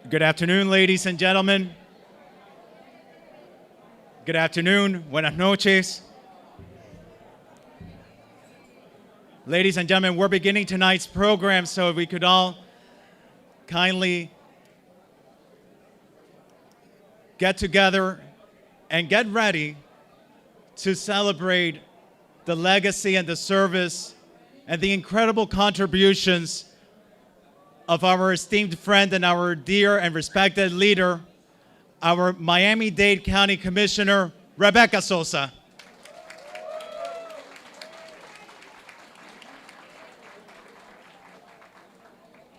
Good afternoon, ladies and gentlemen. Good afternoon. Buenas noches. Ladies and gentlemen, we're beginning tonight's program, so if we could all kindly get together and get ready to celebrate the legacy and the service and the incredible contributions of our esteemed friend and our dear and respected leader, our Miami-Dade County Commissioner, Rebeca Sosa.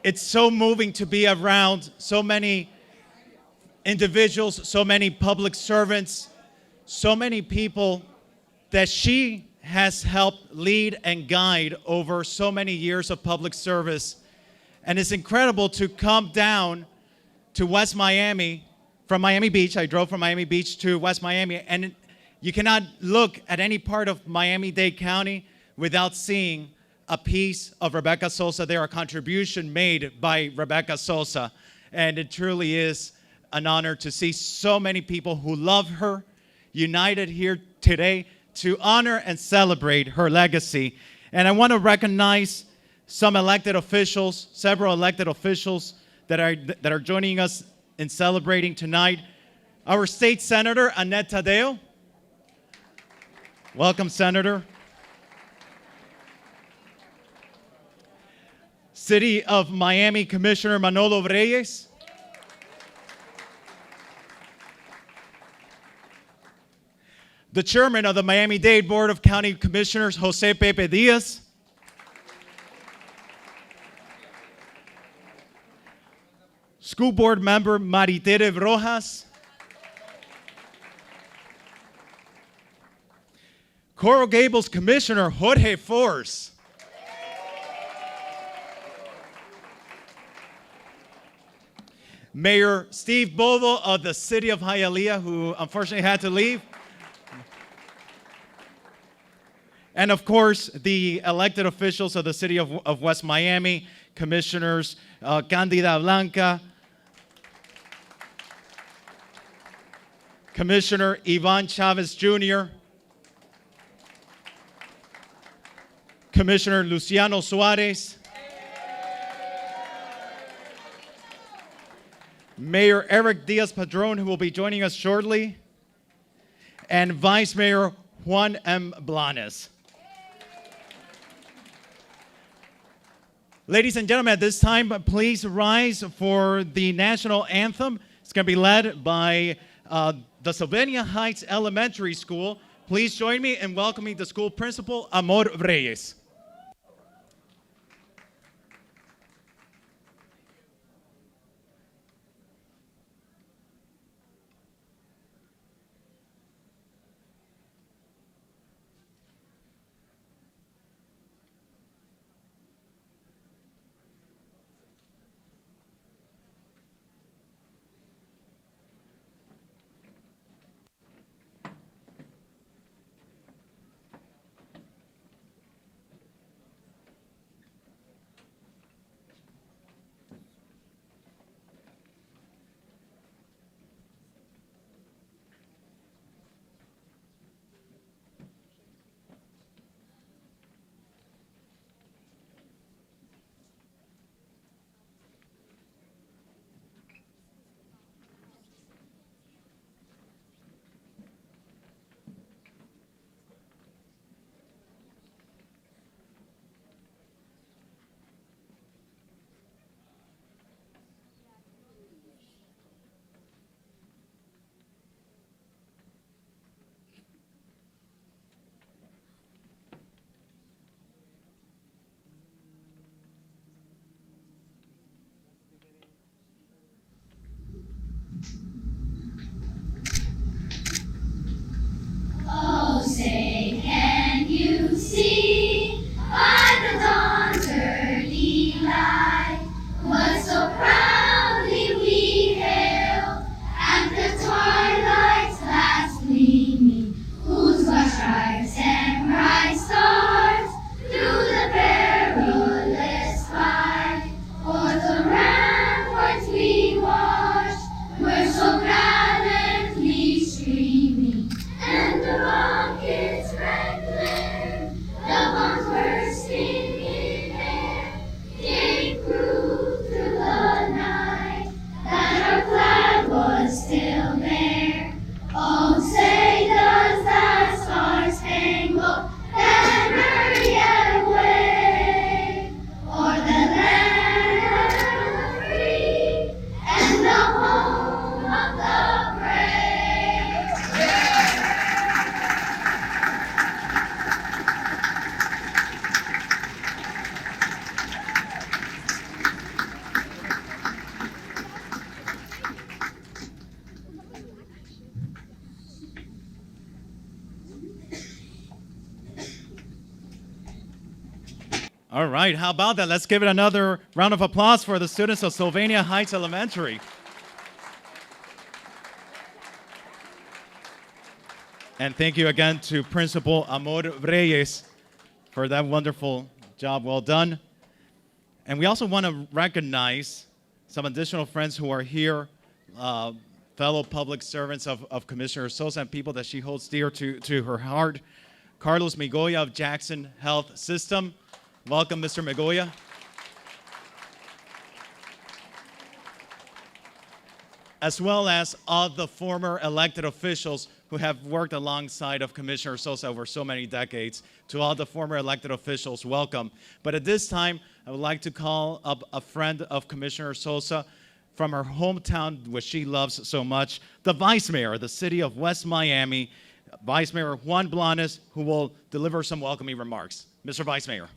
It's so moving to be around so many individuals, so many public servants, so many people that she has helped lead and guide over so many years of public service. And it's incredible to come down to West Miami from Miami Beach. I drove from Miami Beach to West Miami, and you cannot look at any part of Miami-Dade County without seeing a piece of Rebeca Sosa there, a contribution made by Rebeca Sosa. And it truly is an honor to see so many people who love her united here today to honor and celebrate her legacy. And I want to recognize some elected officials, several elected officials that are joining us in celebrating tonight. Our state senator, Annette Tadeo. Welcome, Senator. City of Miami Commissioner Manolo Reyes. The chairman of the Miami-Dade Board of County Commissioners, Jose Pepe Diaz. School board member Maritere Rojas. Coral Gables Commissioner Jorge Force. Mayor Steve Bovo of the city of Hialeah, who unfortunately had to leave. And of course, the elected officials of the city of West Miami, Commissioners Candida Blanca, Commissioner Ivan Chavez Jr., Commissioner Luciano Suarez, Mayor Eric Diaz-Padrón, who will be joining us shortly, and Vice Mayor Juan M. Blanes. Ladies and gentlemen, at this time, please rise for the national anthem. It's going to be led by the Sylvania Heights Elementary School. Please join me in welcoming the school principal, Amor Reyes. All right, how about that? Let's give it another round of applause for the students of Sylvania Heights Elementary. And thank you again to Principal Amor Reyes for that wonderful job well done. And we also want to recognize some additional friends who are here, fellow public servants of Commissioner Sosa and people that she holds dear to her heart. Carlos Migoya of Jackson Health System. Welcome, Mr. Migoya. As well as all the former elected officials who have worked alongside of Commissioner Sosa over so many decades. To all the former elected officials, welcome. But at this time, I would like to call up a friend of Commissioner Sosa from her hometown, which she loves so much, the Vice Mayor of the city of West Miami, Vice Mayor Juan Blanes, who will deliver some welcoming remarks. Mr. Vice Mayor.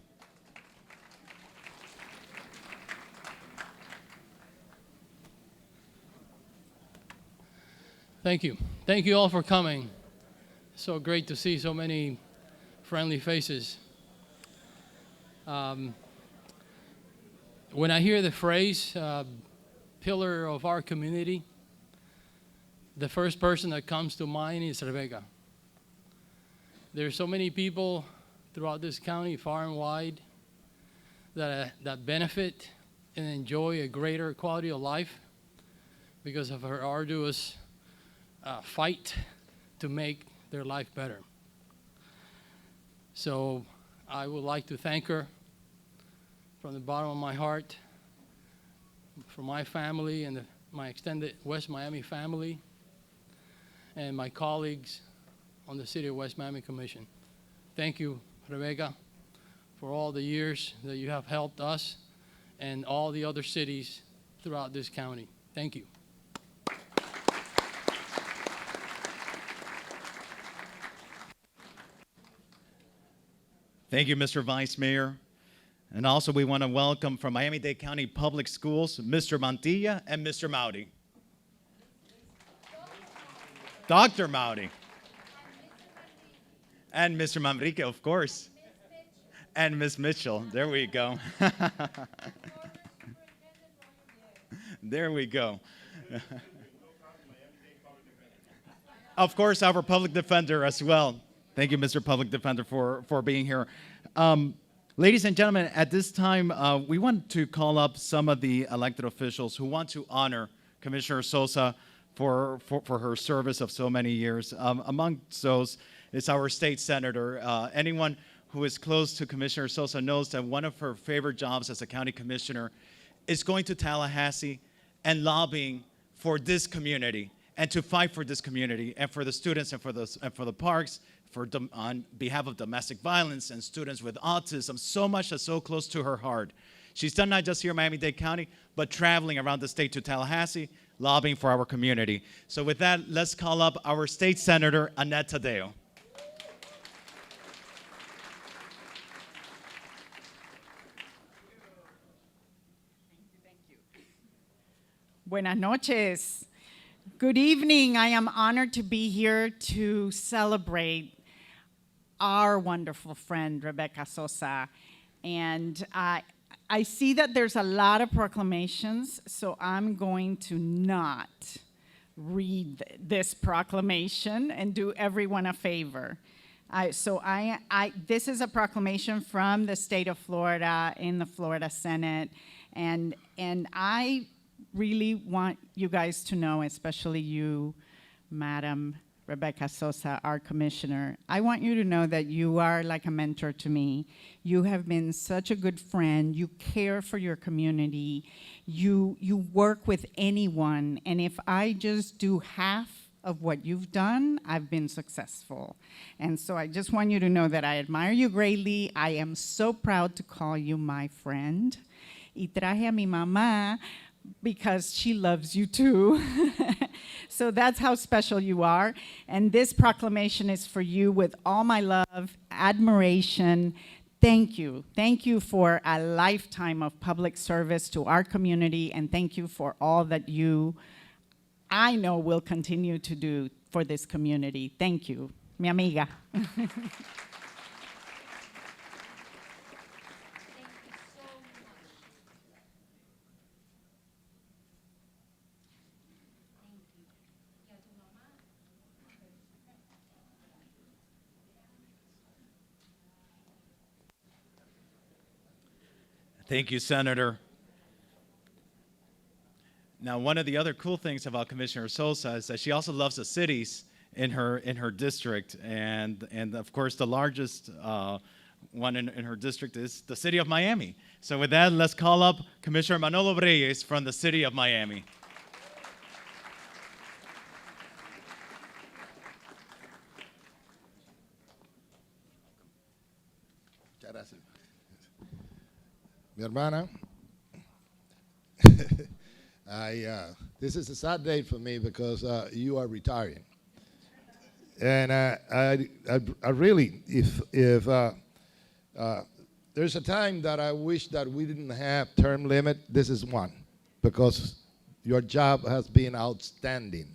Thank you. Thank you all for coming. So great to see so many friendly faces. When I hear the phrase, pillar of our community, the first person that comes to mind is Rebeca. There's so many people throughout this county, far and wide, that benefit and enjoy a greater quality of life because of her arduous fight to make their life better. So I would like to thank her from the bottom of my heart, for my family and my extended West Miami family, and my colleagues on the City of West Miami Commission. Thank you, Rebeca, for all the years that you have helped us and all the other cities throughout this county. Thank you. Thank you, Mr. Vice Mayor. And also we want to welcome from Miami-Dade County Public Schools, Mr. Mantilla and Mr. Maudy. Dr. Maudy. And Mr. Manrique, of course. And Ms. Mitchell. There we go. There we go. Of course, our public defender as well. Thank you, Mr. Public Defender, for being here. Ladies and gentlemen, at this time, we want to call up some of the elected officials who want to honor Commissioner Sosa for her service of so many years. Amongst those is our state senator. Anyone who is close to Commissioner Sosa knows that one of her favorite jobs as a county commissioner is going to Tallahassee and lobbying for this community and to fight for this community and for the students and for the parks, on behalf of domestic violence and students with autism, so much that's so close to her heart. She's done not just here in Miami-Dade County, but traveling around the state to Tallahassee, lobbying for our community. So with that, let's call up our state senator, Annette Tadeo. Thank you. Buenas noches. Good evening. I am honored to be here to celebrate our wonderful friend, Rebeca Sosa. And I see that there's a lot of proclamations, so I'm going to not read this proclamation and do everyone a favor. This is a proclamation from the state of Florida in the Florida Senate, and I really want you guys to know, especially you, Madam Rebeca Sosa, our commissioner, I want you to know that you are like a mentor to me. You have been such a good friend. You care for your community. You work with anyone, and if I just do half of what you've done, I've been successful. And so I just want you to know that I admire you greatly. I am so proud to call you my friend. Y traje a mi mamá because she loves you too. So that's how special you are. And this proclamation is for you with all my love, admiration. Thank you. Thank you for a lifetime of public service to our community, and thank you for all that you, I know, will continue to do for this community. Thank you, mi amiga. Thank you, Senator. Now, one of the other cool things about Commissioner Sosa is that she also loves the cities in her district, and of course the largest one in her district is the city of Miami. So with that, let's call up Commissioner Manolo Reyes from the city of Miami. Muchas gracias. Mi hermana, this is a sad day for me because you are retiring. And I really, if there's a time that I wish that we didn't have term limit, this is one, because your job has been outstanding.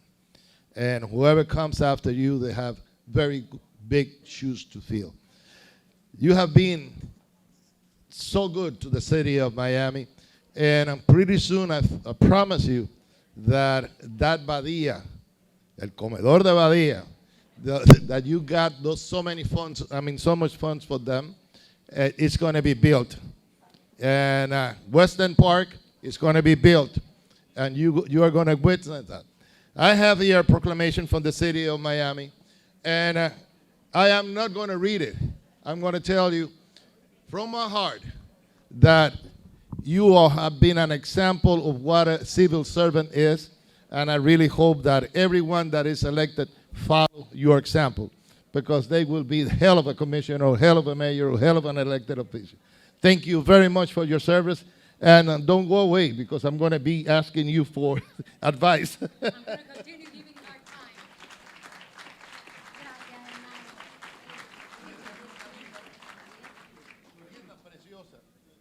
And whoever comes after you, they have very big shoes to fill. You have been so good to the city of Miami, and pretty soon I promise you that Badia, el comedor de Badia, that you got so many funds, so much funds for them, it's going to be built. And Western Park is going to be built, and you are going to witness that. I have here a proclamation from the city of Miami, and I am not going to read it. I'm going to tell you from my heart that you all have been an example of what a civil servant is, and I really hope that everyone that is elected follow your example, because they will be the hell of a commissioner, or hell of a mayor, or hell of an elected official. Thank you very much for your service, and don't go away, because I'm going to be asking you for advice. I'm going to continue giving our time. Gracias, hermano.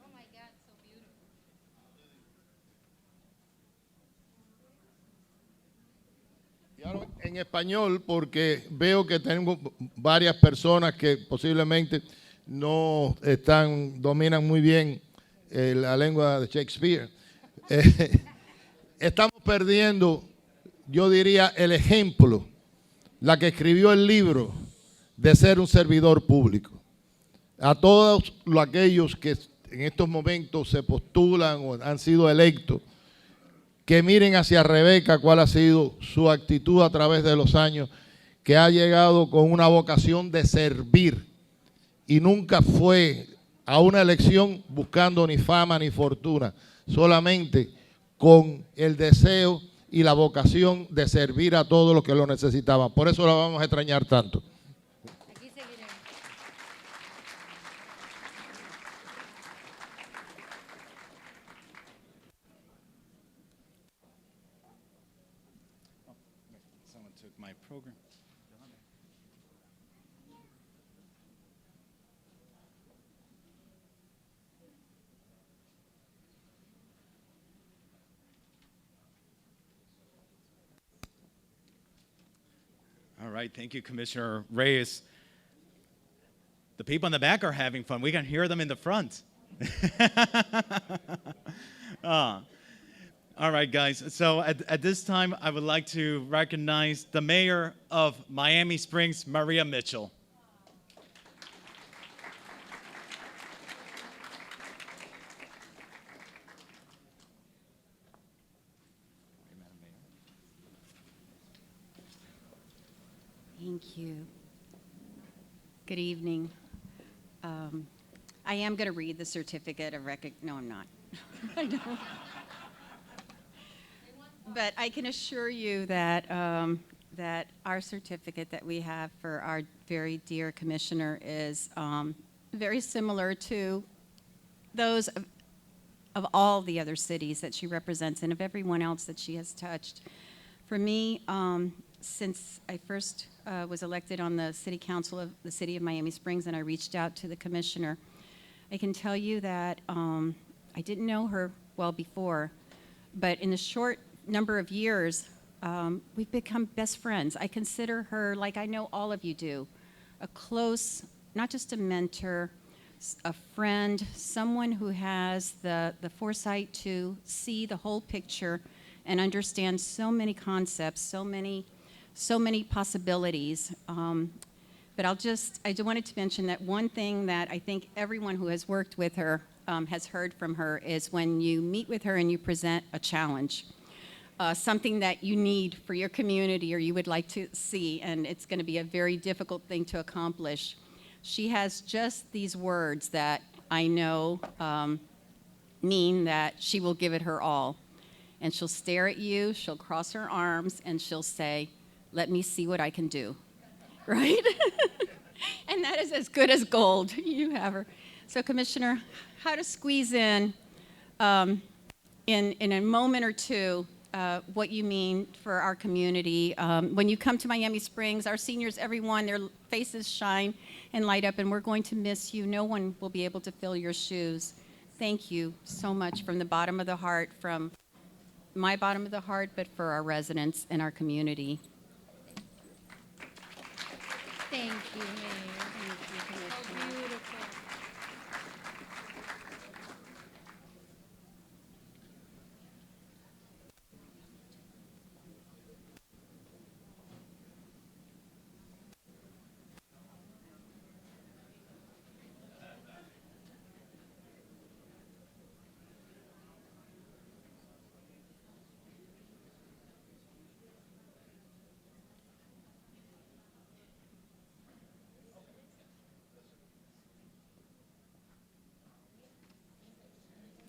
Oh my God, so beautiful. Y ahora en español, porque veo que tengo varias personas que posiblemente no dominan muy bien la lengua de Shakespeare. Estamos perdiendo, yo diría, el ejemplo, la que escribió el libro de ser un servidor público. A todos aquellos que en estos momentos se postulan o han sido electos, que miren hacia Rebeca cuál ha sido su actitud a través de los años, que ha llegado con una vocación de servir y nunca fue a una elección buscando ni fama ni fortuna, solamente con el deseo y la vocación de servir a todos los que lo necesitaban. Por eso la vamos a extrañar tanto. Aquí seguiremos. Someone took my program. All right, thank you, Commissioner Reyes. The people in the back are having fun. We can hear them in the front. All right, guys. So at this time, I would like to recognize the mayor of Miami Springs, Maria Mitchell. Thank you. Good evening. I am going to read the certificate of recognition. No, I'm not. I don't. But I can assure you that that our certificate that we have for our very dear commissioner is very similar to those of all the other cities that she represents and of everyone else that she has touched. For me, since I first was elected on the city council of the city of Miami Springs and I reached out to the commissioner, I can tell you that I didn't know her well before, but in the short number of years, we've become best friends. I consider her, like I know all of you do, a close, not just a mentor, a friend, someone who has the foresight to see the whole picture and understand so many concepts, so many possibilities. But I wanted to mention that one thing that I think everyone who has worked with her has heard from her is when you meet with her and you present a challenge, something that you need for your community or you would like to see, and it's going to be a very difficult thing to accomplish. She has just these words that I know mean that she will give it her all. And she'll stare at you, she'll cross her arms, and she'll say, "Let me see what I can do." Right? And that is as good as gold. You have her. So, Commissioner, how to squeeze in a moment or two, what you mean for our community. When you come to Miami Springs, our seniors, everyone, their faces shine and light up, and we're going to miss you. No one will be able to fill your shoes. Thank you so much from the bottom of the heart, from my bottom of the heart, but for our residents and our community. Thank you, Mayor. Thank you, Commissioner. Beautiful.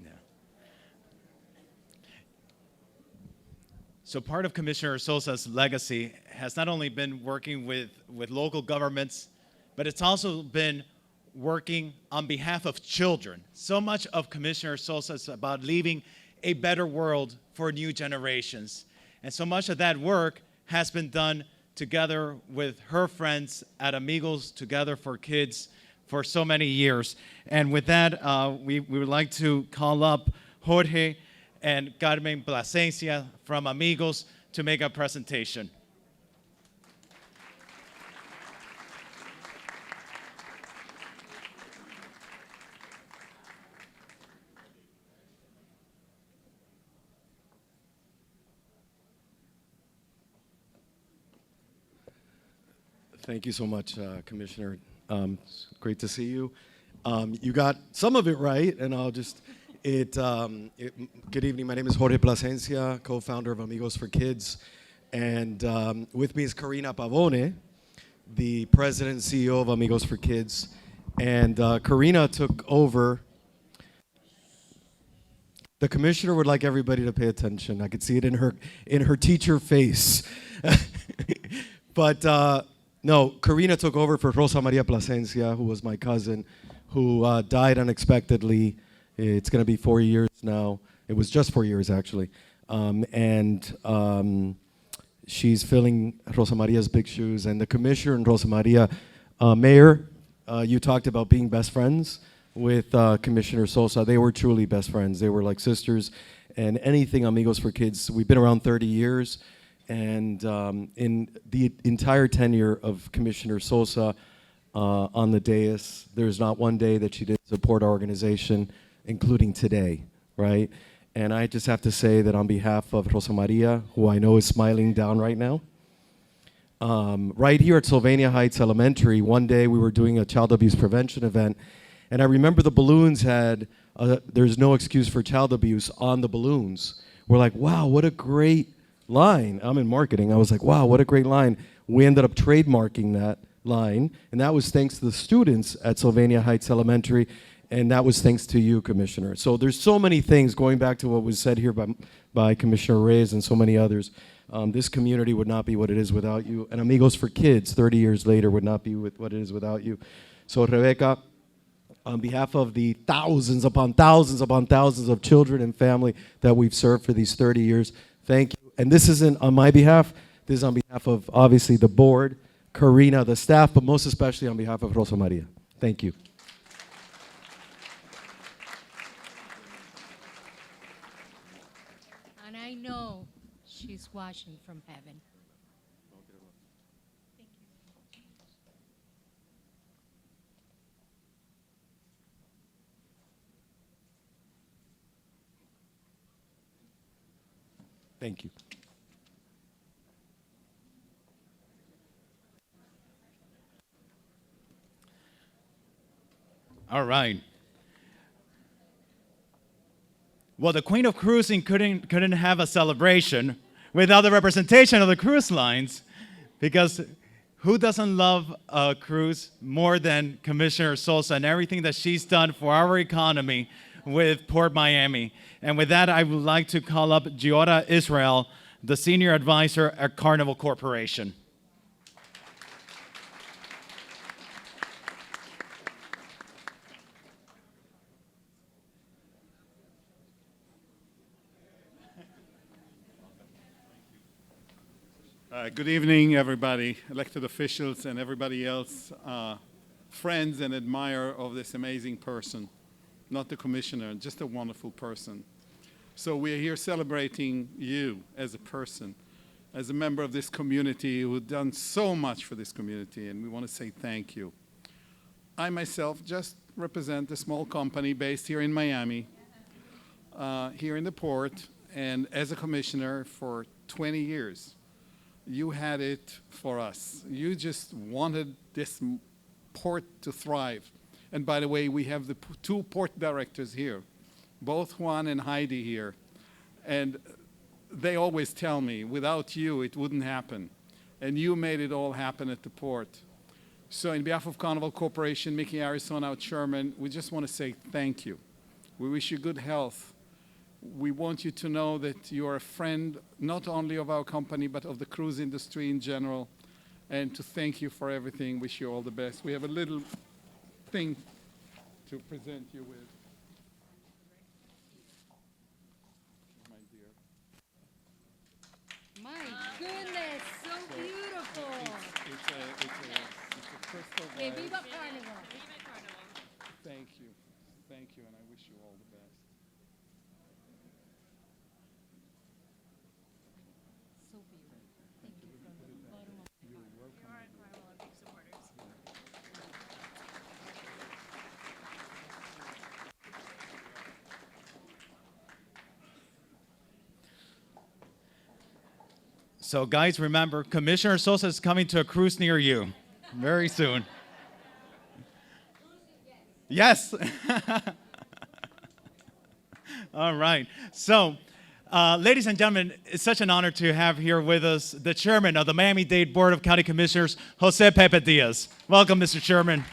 Yeah. So part of Commissioner Sosa's legacy has not only been working with local governments, but it's also been working on behalf of children. So much of Commissioner Sosa is about leaving a better world for new generations. And so much of that work has been done together with her friends at Amigos Together for Kids for so many years. And with that, we would like to call up Jorge and Carmen Plasencia from Amigos to make a presentation. Thank you so much, Commissioner. It's great to see you. You got some of it right, and I'll just, good evening, my name is Jorge Plasencia, co-founder of Amigos for Kids, and with me is Karina Pavone, the president and CEO of Amigos for Kids, and Karina took over. The commissioner would like everybody to pay attention. I could see it in her teacher face. But no, Karina took over for Rosa Maria Plasencia, who was my cousin, who died unexpectedly. It's going to be 4 years now. It was just 4 years, actually. She's filling Rosa Maria's big shoes. And the commissioner and Rosa Maria, Mayor, you talked about being best friends with Commissioner Sosa. They were truly best friends. They were like sisters. And anything Amigos for Kids, we've been around 30 years. And in the entire tenure of Commissioner Sosa on the dais, there's not one day that she didn't support our organization, including today, right? And I just have to say that on behalf of Rosa Maria, who I know is smiling down right now, right here at Sylvania Heights Elementary, one day we were doing a child abuse prevention event, and I remember the balloons had, there's no excuse for child abuse on the balloons. We're like, wow, what a great line. I'm in marketing. I was like, wow, what a great line. We ended up trademarking that line, and that was thanks to the students at Sylvania Heights Elementary, and that was thanks to you, Commissioner. So there's so many things, going back to what was said here by Commissioner Reyes and so many others. This community would not be what it is without you, and Amigos for Kids 30 years later would not be what it is without you. So Rebeca, on behalf of the thousands upon thousands upon thousands of children and family that we've served for these 30 years, thank you. And this isn't on my behalf, this is on behalf of, obviously, the board, Karina, the staff, but most especially on behalf of Rosa Maria. Thank you. And I know she's watching from heaven. Thank you. All right. Well, the Queen of Cruising couldn't have a celebration without the representation of the cruise lines, because who doesn't love a cruise more than Commissioner Sosa and everything that she's done for our economy with Port Miami? And with that, I would like to call up Giora Israel, the Senior Advisor at Carnival Corporation. Good evening, everybody, elected officials and everybody else, friends and admirer of this amazing person, not the commissioner, just a wonderful person. So we're here celebrating you as a person, as a member of this community who's done so much for this community, and we want to say thank you. I myself just represent a small company based here in Miami, here in the port, and as a commissioner for 20 years. You had it for us. You just wanted this port to thrive. And by the way, we have the two port directors here, both Juan and Heidi here. And they always tell me, without you, it wouldn't happen. And you made it all happen at the port. So on behalf of Carnival Corporation, Mickey Harrison, our chairman, we just want to say thank you. We wish you good health. We want you to know that you are a friend not only of our company, but of the cruise industry in general, and to thank you for everything. Wish you all the best. We have a little thing to present you with. My dear. My goodness, so beautiful. It's a crystal Que vase. viva Carnival. Thank you. Thank you, and I wish you all the best. So beautiful. Thank you from the bottom of my heart. So guys, remember, Commissioner Sosa is coming to a cruise near you very soon. Yes. All right. So, ladies and gentlemen, it's such an honor to have here with us the chairman of the Miami-Dade Board of County Commissioners, Jose Pepe Diaz. Welcome, Mr. Chairman.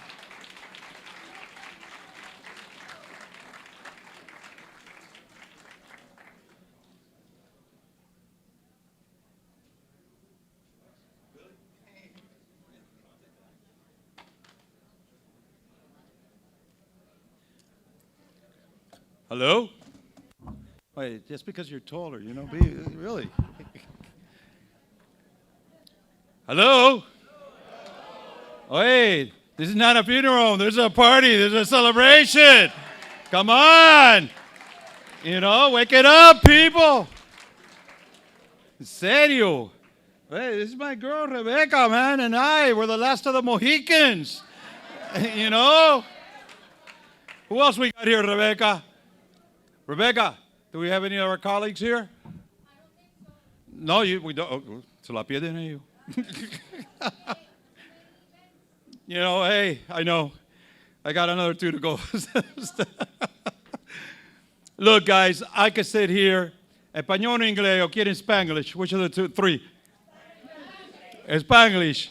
Hello? Wait, just because you're taller, you know, really. Hello? Wait, this is not a funeral. There's a party. There's a celebration. Come on. You know, wake it up, people. En serio. Hey, this is my girl, Rebeca, man, and we're the last of the Mohicans. You know? Who else we got here, Rebeca? Rebecca, do we have any of our colleagues here? No, we don't. Oh, se la pierden ellos. You know, hey, I know. I got another two to go. Look, guys, I could sit here. Español o inglés o quieren Spanglish? Which of the two? Three? Spanglish.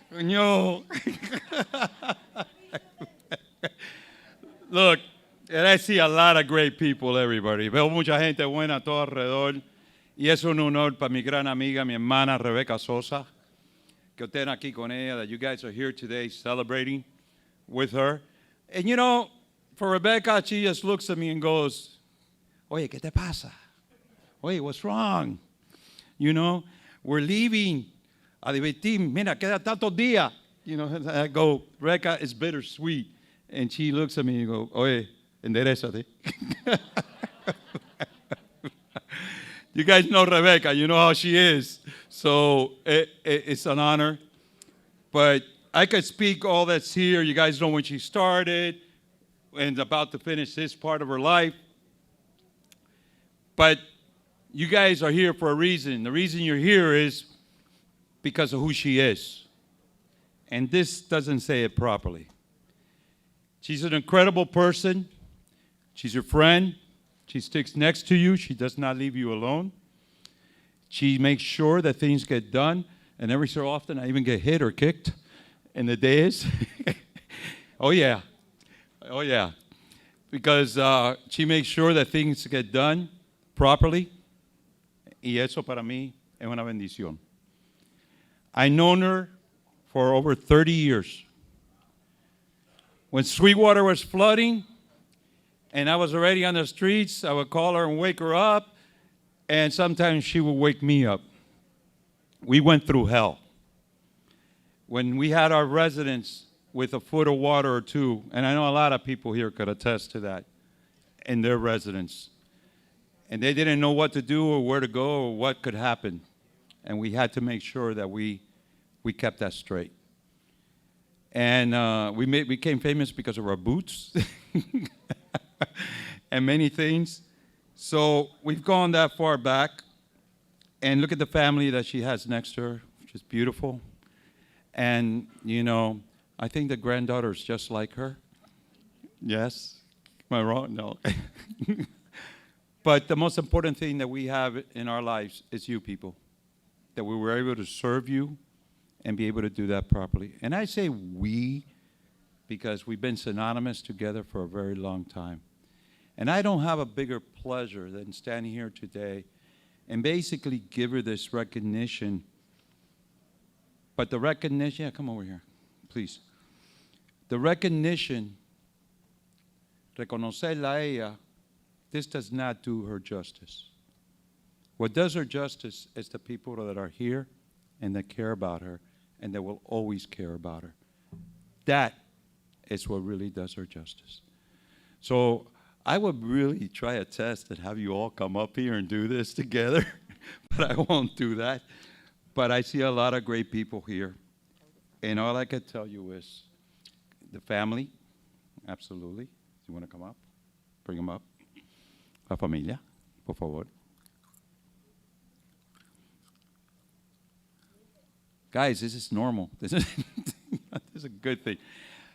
No. Look. And I see a lot of great people, everybody. Veo mucha gente buena a todo alrededor. Y es un honor para mi gran amiga, mi hermana Rebeca Sosa, que estén aquí con ella, that you guys are here today celebrating with her. And you know, for Rebecca, she just looks at me and goes, Oye, ¿qué te pasa? Oye, what's wrong? You know, we're leaving a divertir. Mira, queda tantos días. You know, I go, Rebecca is bittersweet. And she looks at me and goes, Oye, enderezate. You guys know Rebecca. You know how she is. So it's an honor. But I could speak all that's here. You guys know when she started and about to finish this part of her life. But you guys are here for a reason. The reason you're here is because of who she is. And this doesn't say it properly. She's an incredible person. She's your friend. She sticks next to you. She does not leave you alone. She makes sure that things get done. And every so often, I even get hit or kicked in the days. Oh, yeah. Oh, yeah. Because she makes sure that things get done properly. Y eso para mí es una bendición. I've known her for over 30 years. When Sweetwater was flooding and I was already on the streets, I would call her and wake her up, and sometimes she would wake me up. We went through hell. When we had our residents with a foot of water or two, and I know a lot of people here could attest to that, in their residence, and they didn't know what to do or where to go or what could happen, and we had to make sure that we kept that straight. And we became famous because of our boots and many things. So we've gone that far back. And look at the family that she has next to her, which is beautiful. And, you know, I think the granddaughter is just like her. Yes? Am I wrong? No. But the most important thing that we have in our lives is you people, that we were able to serve you and be able to do that properly. And I say we because we've been synonymous together for a very long time. And I don't have a bigger pleasure than standing here today and basically give her this recognition. But the recognition, yeah, come over here, please. The recognition, reconocerla a ella, this does not do her justice. What does her justice is the people that are here and that care about her and that will always care about her. That is what really does her justice. So I would really try a test and have you all come up here and do this together, but I won't do that. But I see a lot of great people here. And all I can tell you is the family, absolutely. You want to come up? Bring them up. La familia, por favor. Guys, this is normal. This is a good thing.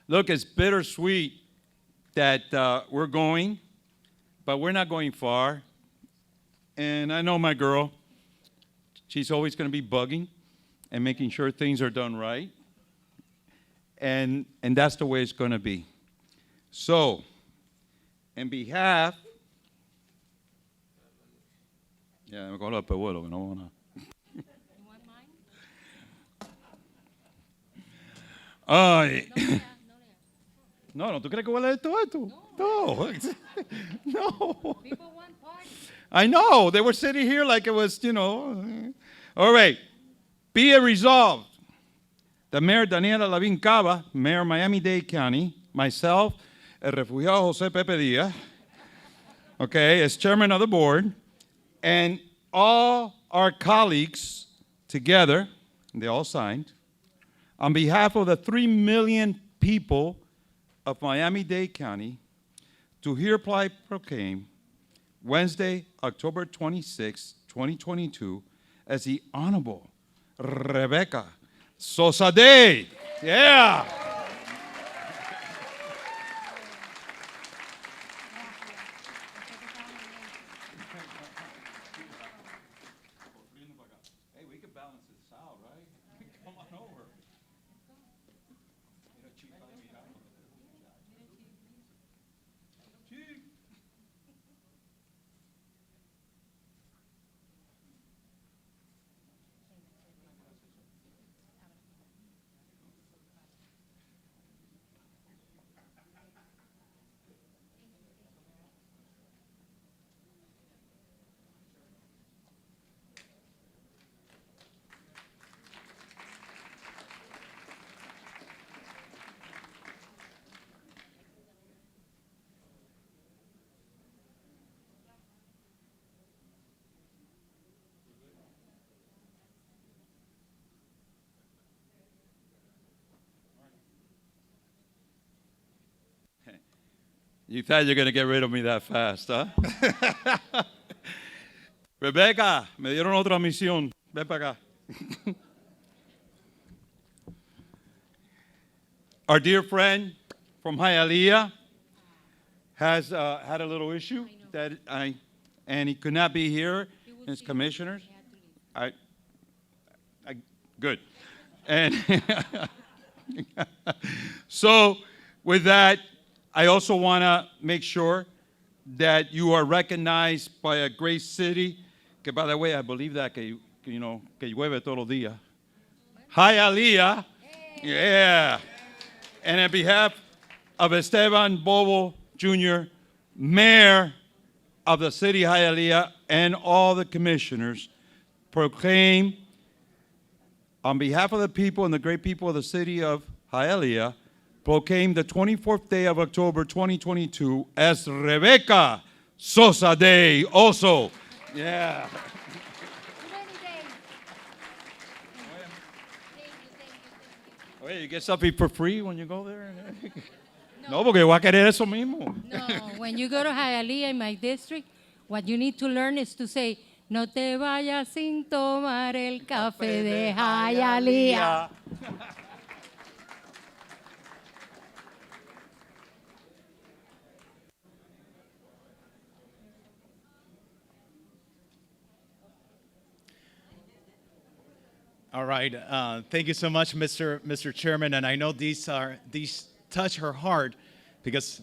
Look, it's bittersweet that we're going, but we're not going far. And I know my girl, she's always going to be bugging and making sure things are done right. And that's the way it's going to be. So, in behalf, yeah, me cojo los pehuelos, que no vamos a. You want mine? Ay. No, Lea, no, Lea. No, ¿tú crees que huele esto? No. No. People want party. I know. They were sitting here like it was, you know. All right. Be it resolved. The Mayor Daniela Lavín Cava, Mayor Miami-Dade County, myself, el refugiado José Pepe Díaz, okay, as chairman of the board, and all our colleagues together, they all signed, on behalf of the 3 million people of Miami-Dade County, to hereby proclaim Wednesday, October 26, 2022, as the Honorable Rebeca Sosa Day. Yeah. Hey, we can balance this out, right? Come on over. You thought you're going to get rid of me that fast, huh? Rebeca, me dieron otra misión. Ven para acá. Our dear friend from Hialeah has had a little issue. I know. that and he could not be here, as commissioners. Good. And so with that, I also want to make sure that you are recognized by a great city, que by the way, I believe that que llueve todos los días. Hialeah. Yeah. And on behalf of Esteban Bobo Jr., Mayor of the city of Hialeah, and all the commissioners, proclaim on behalf of the people and the great people of the city of Hialeah, proclaim the 24th day of October 2022 as Rebeca Sosa Day also. Yeah. Oye, you get something for free when you go there? No, porque voy a querer eso mismo. No, when you go to Hialeah in my district, what you need to learn is to say, no te vayas sin tomar el café de Hialeah. All right. Thank you so much, Mr. Chairman. And I know these touch her heart because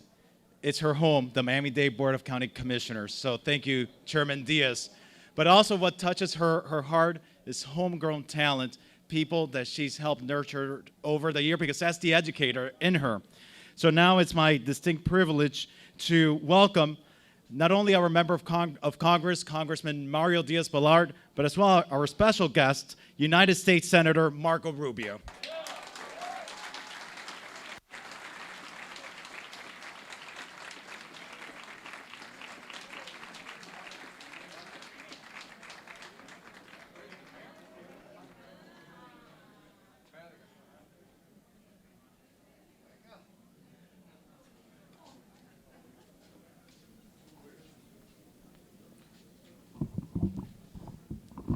it's her home, the Miami-Dade Board of County Commissioners. So thank you, Chairman Diaz. But also what touches her heart is homegrown talent, people that she's helped nurture over the year because that's the educator in her. So now it's my distinct privilege to welcome not only our member of Congress, Congressman Mario Diaz-Balart, but as well our special guest, United States Senator Marco Rubio.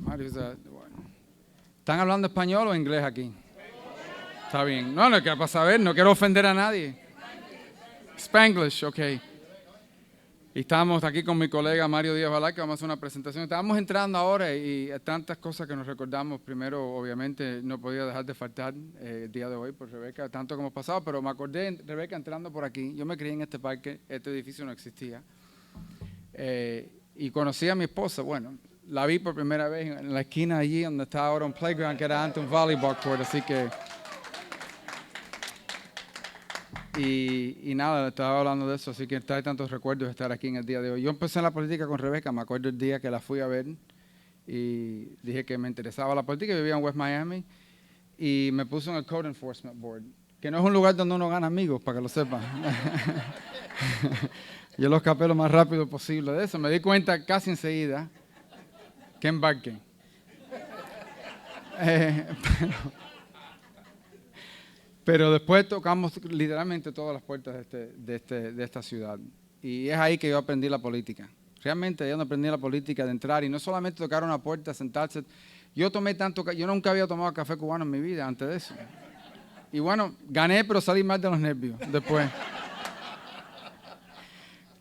Mario, ¿están hablando español o inglés aquí? Está bien. No, no, que para saber, no quiero ofender a nadie. Spanglish, ok. Y estamos aquí con mi colega Mario Díaz-Balart, que vamos a hacer una presentación. Estábamos entrando ahora y tantas cosas que nos recordamos. Primero, obviamente, no podía dejar de faltar el día de hoy por Rebeca, tanto como hemos pasado, pero me acordé de Rebeca entrando por aquí. Yo me crié en este parque, este edificio no existía. Y conocí a mi esposa, bueno, la vi por primera vez en la esquina allí donde está ahora un playground que era antes un volleyball court, así que... Y nada, estaba hablando de eso, así que trae tantos recuerdos de estar aquí en el día de hoy. Yo empecé en la política con Rebeca, me acuerdo el día que la fui a ver y dije que me interesaba la política, vivía en West Miami y me puse en el Code Enforcement Board, que no es un lugar donde uno gana amigos, para que lo sepan. Yo lo escapé lo más rápido posible de eso, me di cuenta casi enseguida que embarqué. Pero después tocamos literalmente todas las puertas de esta ciudad. Y es ahí que yo aprendí la política. Realmente yo no aprendí la política de entrar y no solamente tocar una puerta, sentarse. Yo nunca había tomado café cubano en mi vida antes de eso. Y bueno, gané, pero salí mal de los nervios después.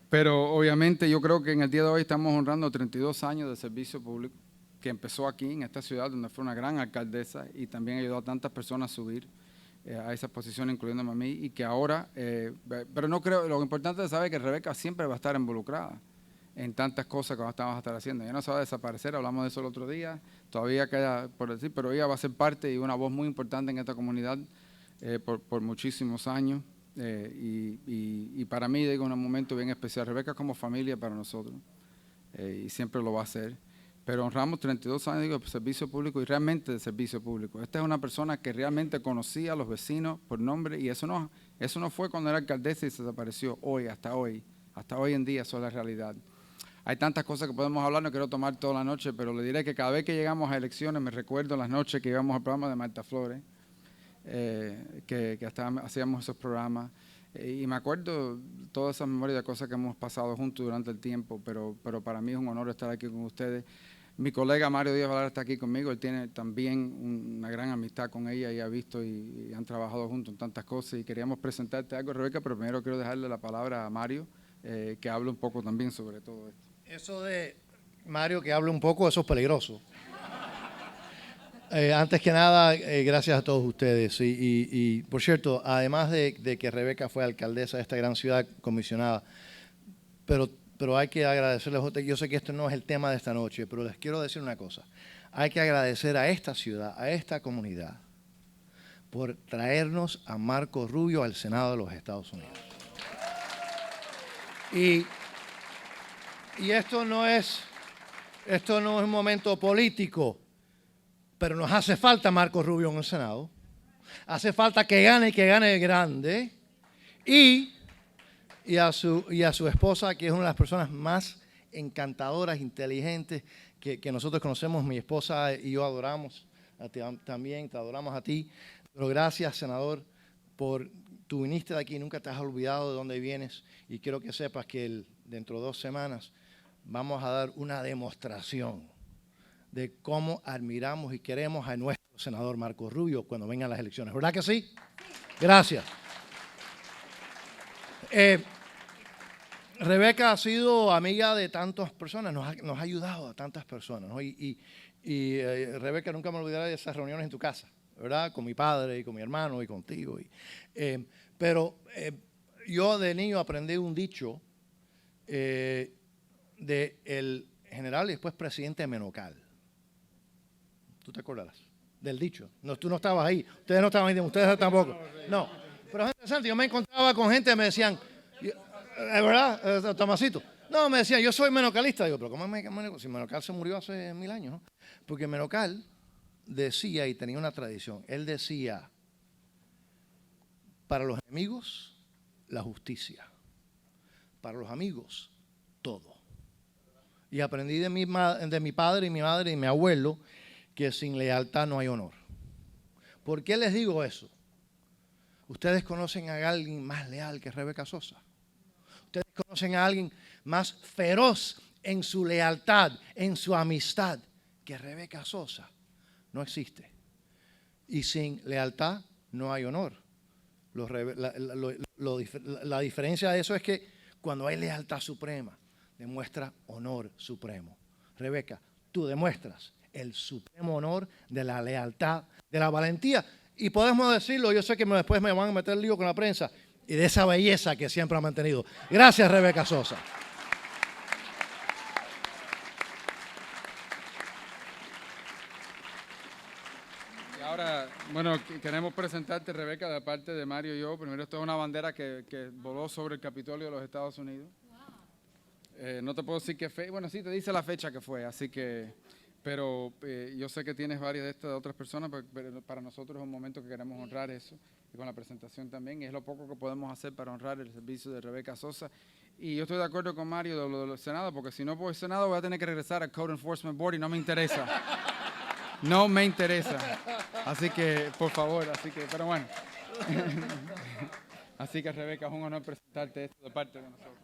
Pero obviamente yo creo que en el día de hoy estamos honrando 32 años de servicio público que empezó aquí en esta ciudad donde fue una gran alcaldesa y también ayudó a tantas personas a subir a esa posición, incluyéndome a mí, y que ahora, pero no creo, lo importante es saber que Rebeca siempre va a estar involucrada en tantas cosas que vamos a estar haciendo. Ella no se va a desaparecer, hablamos de eso el otro día, todavía queda por decir, pero ella va a ser parte y una voz muy importante en esta comunidad por muchísimos años. Y para mí, digo, en un momento bien especial. Rebeca como familia para nosotros y siempre lo va a hacer. Pero honramos 32 años digo, de servicio público y realmente de servicio público. Esta es una persona que realmente conocía a los vecinos por nombre y eso no fue cuando era alcaldesa y se desapareció. Hasta hoy en día eso es la realidad. Hay tantas cosas que podemos hablar, no quiero tomar toda la noche, pero le diré que cada vez que llegamos a elecciones me recuerdo las noches que íbamos al programa de Marta Flores, que hacíamos esos programas. Y me acuerdo todas esas memorias de cosas que hemos pasado juntos durante el tiempo, pero para mí es un honor estar aquí con ustedes. Mi colega Mario Díaz-Balart está aquí conmigo, él tiene también una gran amistad con ella y ha visto y han trabajado juntos en tantas cosas y queríamos presentarte algo, Rebeca, pero primero quiero dejarle la palabra a Mario que hable un poco también sobre todo esto. Eso de Mario que hable un poco, eso es peligroso. Antes que nada, gracias a todos ustedes. Y, por cierto, además de que Rebeca fue alcaldesa de esta gran ciudad, comisionada, pero hay que agradecerles, yo sé que esto no es el tema de esta noche, pero les quiero decir una cosa. Hay que agradecer a esta ciudad, a esta comunidad, por traernos a Marco Rubio al Senado de los Estados Unidos. Y esto no es un momento político, pero nos hace falta Marco Rubio en el Senado. Hace falta que gane grande. Y a su esposa, que es una de las personas más encantadoras, inteligentes que nosotros conocemos. Mi esposa y yo adoramos también, te adoramos a ti. Pero gracias, senador, tú viniste de aquí, nunca te has olvidado de dónde vienes. Y quiero que sepas que dentro de 2 semanas vamos a dar una demostración de cómo admiramos y queremos a nuestro senador Marco Rubio cuando vengan las elecciones. ¿Verdad que sí? Gracias. Rebeca ha sido amiga de tantas personas, nos ha ayudado a tantas personas, ¿no? Rebeca, nunca me olvidaré de esas reuniones en tu casa, ¿verdad? Con mi padre y con mi hermano y contigo. Pero yo de niño aprendí un dicho del general y después presidente Menocal. ¿Tú te acordarás del dicho? No, tú no estabas ahí. Ustedes no estaban ahí, ustedes tampoco. No. Pero es interesante, yo me encontraba con gente que me decían, ¿verdad, Tomasito? No, me decían, yo soy menocalista. Digo, pero ¿cómo si Menocal se murió hace 1000 años, ¿no? Porque Menocal decía, y tenía una tradición, él decía, para los enemigos, la justicia. Para los amigos, todo. Y aprendí de mi padre y mi madre y mi abuelo que sin lealtad no hay honor. ¿Por qué les digo eso? Ustedes conocen a alguien más leal que Rebeca Sosa. Ustedes conocen a alguien más feroz en su lealtad, en su amistad, que Rebeca Sosa. No existe. Y sin lealtad no hay honor. La diferencia de eso es que cuando hay lealtad suprema, demuestra honor supremo. Rebeca, tú demuestras el supremo honor de la lealtad, de la valentía. Y podemos decirlo, yo sé que después me van a meter lío con la prensa, y de esa belleza que siempre ha mantenido. Gracias, Rebeca Sosa. Y ahora, bueno, queremos presentarte, Rebeca, de parte de Mario y yo. Primero, esto es una bandera que voló sobre el Capitolio de los Estados Unidos. No te puedo decir qué fecha, bueno, sí te dice la fecha que fue, así que, pero yo sé que tienes varias de estas de otras personas, pero para nosotros es un momento que queremos honrar eso, y con la presentación también, y es lo poco que podemos hacer para honrar el servicio de Rebeca Sosa. Y yo estoy de acuerdo con Mario de lo del Senado, porque si no por el Senado voy a tener que regresar al Code Enforcement Board y no me interesa. No me interesa. Así que, por favor, pero bueno. Así que, Rebeca, es un honor presentarte esto de parte de nosotros.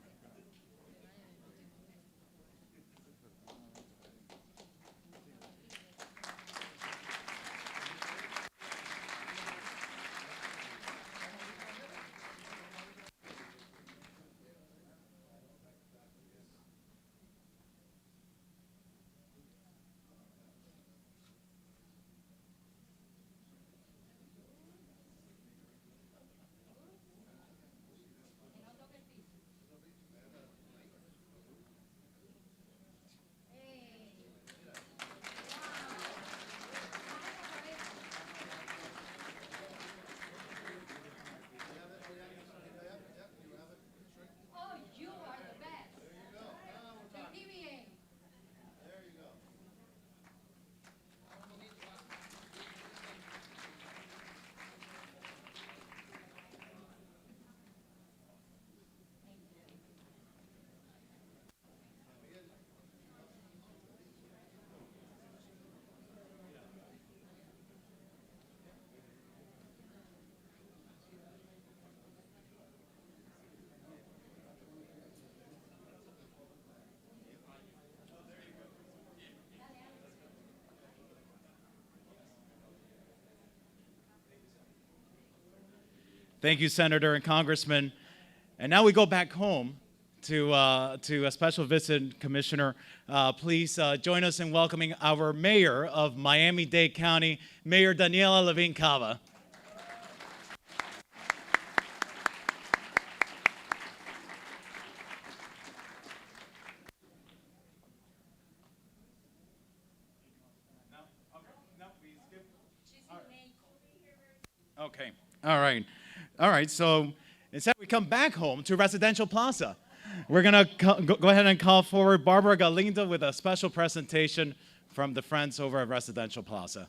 Thank you, Senator and Congressman. And now we go back home to a special visit commissioner. Please join us in welcoming our mayor of Miami-Dade County, Mayor Daniela Levine Cava. Okay. All right. All right. So instead, we come back home to Residential Plaza. We're going to go ahead and call forward Barbara Galindo with a special presentation from the friends over at Residential Plaza.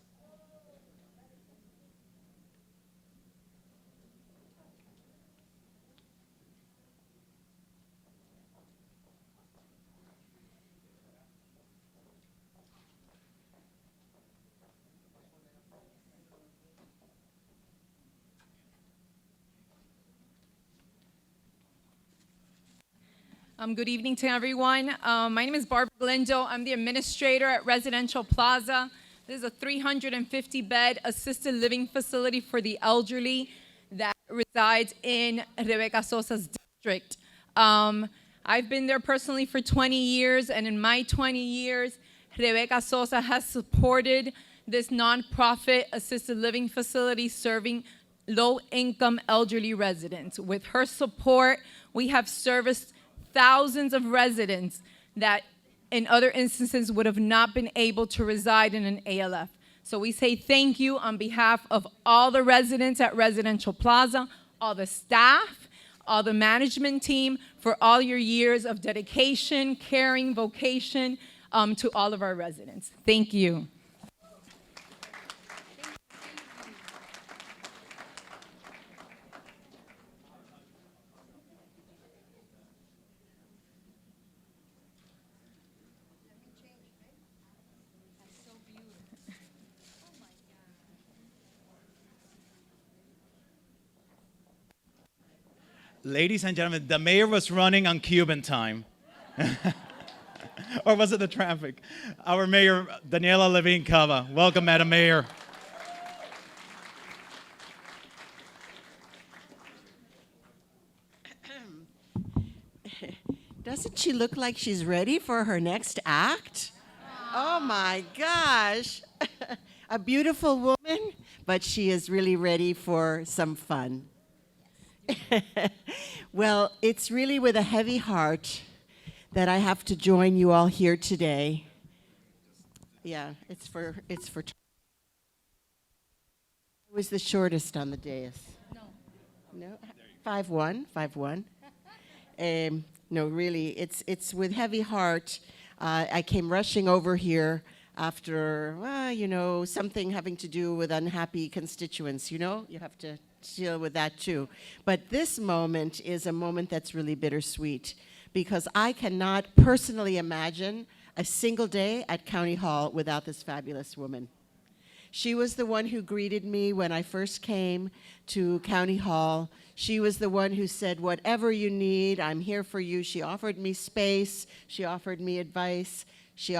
Good evening to everyone. My name is Barbara Galindo. I'm the administrator at Residential Plaza. This is a 350-bed assisted living facility for the elderly that resides in Rebeca Sosa's district. I've been there personally for 20 years, and in my 20 years, Rebeca Sosa has supported this nonprofit assisted living facility serving low-income elderly residents. With her support, we have serviced thousands of residents that in other instances would have not been able to reside in an ALF. So we say thank you on behalf of all the residents at Residential Plaza, all the staff, all the management team, for all your years of dedication, caring, vocation to all of our residents. Thank you. Ladies and gentlemen, the mayor was running on Cuban time. Or was it the traffic? Our mayor, Daniela Levine Cava. Welcome, Madam Mayor. Doesn't she look like she's ready for her next act? Oh my gosh. A beautiful woman, but she is really ready for some fun. Well, it's really with a heavy heart that I have to join you all here today. Yeah, it's for. Who was the shortest on the dais? No. 5'1", 5'1". No, really, it's with heavy heart. I came rushing over here after, something having to do with unhappy constituents. You have to deal with that too. But this moment is a moment that's really bittersweet because I cannot personally imagine a single day at County Hall without this fabulous woman. She was the one who greeted me when I first came to County Hall. She was the one who said, whatever you need, I'm here for you. She offered me space. She offered me advice. She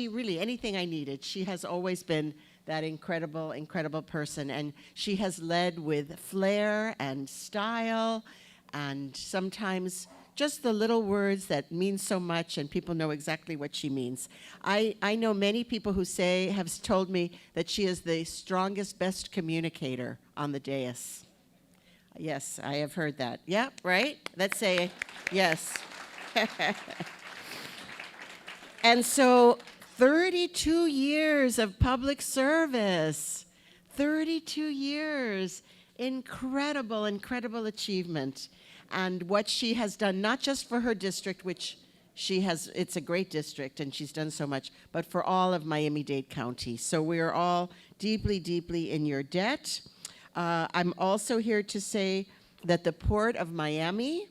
really, anything I needed. She has always been that incredible, incredible person. And she has led with flair and style and sometimes just the little words that mean so much and people know exactly what she means. I know many people who have told me that she is the strongest, best communicator on the dais. Yes, I have heard that. Yeah, right? Let's say yes. And so 32 years of public service. 32 years. Incredible, incredible achievement. And what she has done, not just for her district, which it's a great district and she's done so much, but for all of Miami-Dade County. So we are all deeply, deeply in your debt. I'm also here to say that the Port of Miami,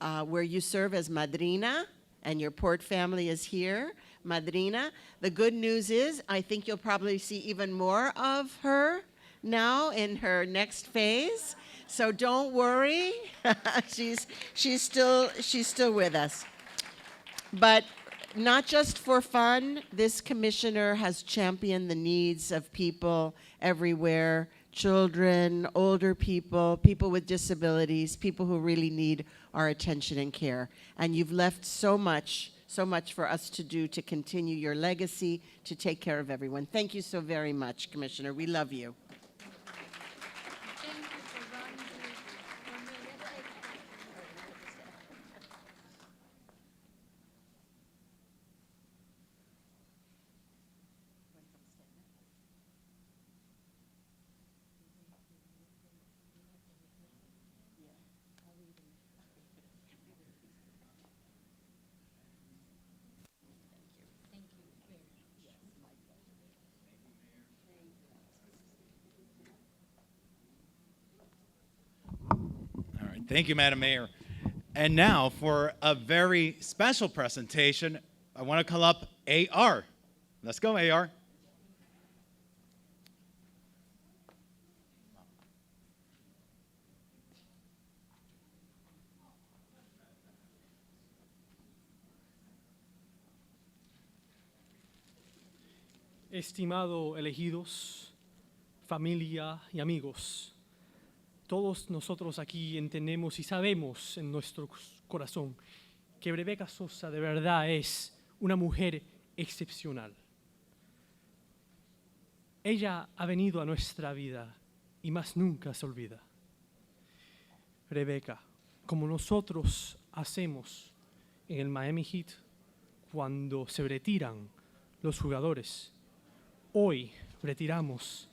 where you serve as Madrina, and your Port family is here, Madrina. The good news is, I think you'll probably see even more of her now in her next phase. So don't worry, she's still with us. But not just for fun, this commissioner has championed the needs of people everywhere children, older people, people with disabilities, people who really need our attention and care. And you've left so much for us to do to continue your legacy, to take care of everyone. Thank you so very much, Commissioner. We love you. All right, thank you, Madam Mayor. And now for a very special presentation, I want to call up AR. Let's go, AR. Estimado elegidos, familia y amigos, todos nosotros aquí entendemos y sabemos en nuestro corazón que Rebeca Sosa de verdad es una mujer excepcional. Ella ha venido a nuestra vida y más nunca se olvida. Rebeca, como nosotros hacemos en el Miami Heat cuando se retiran los jugadores, hoy retiramos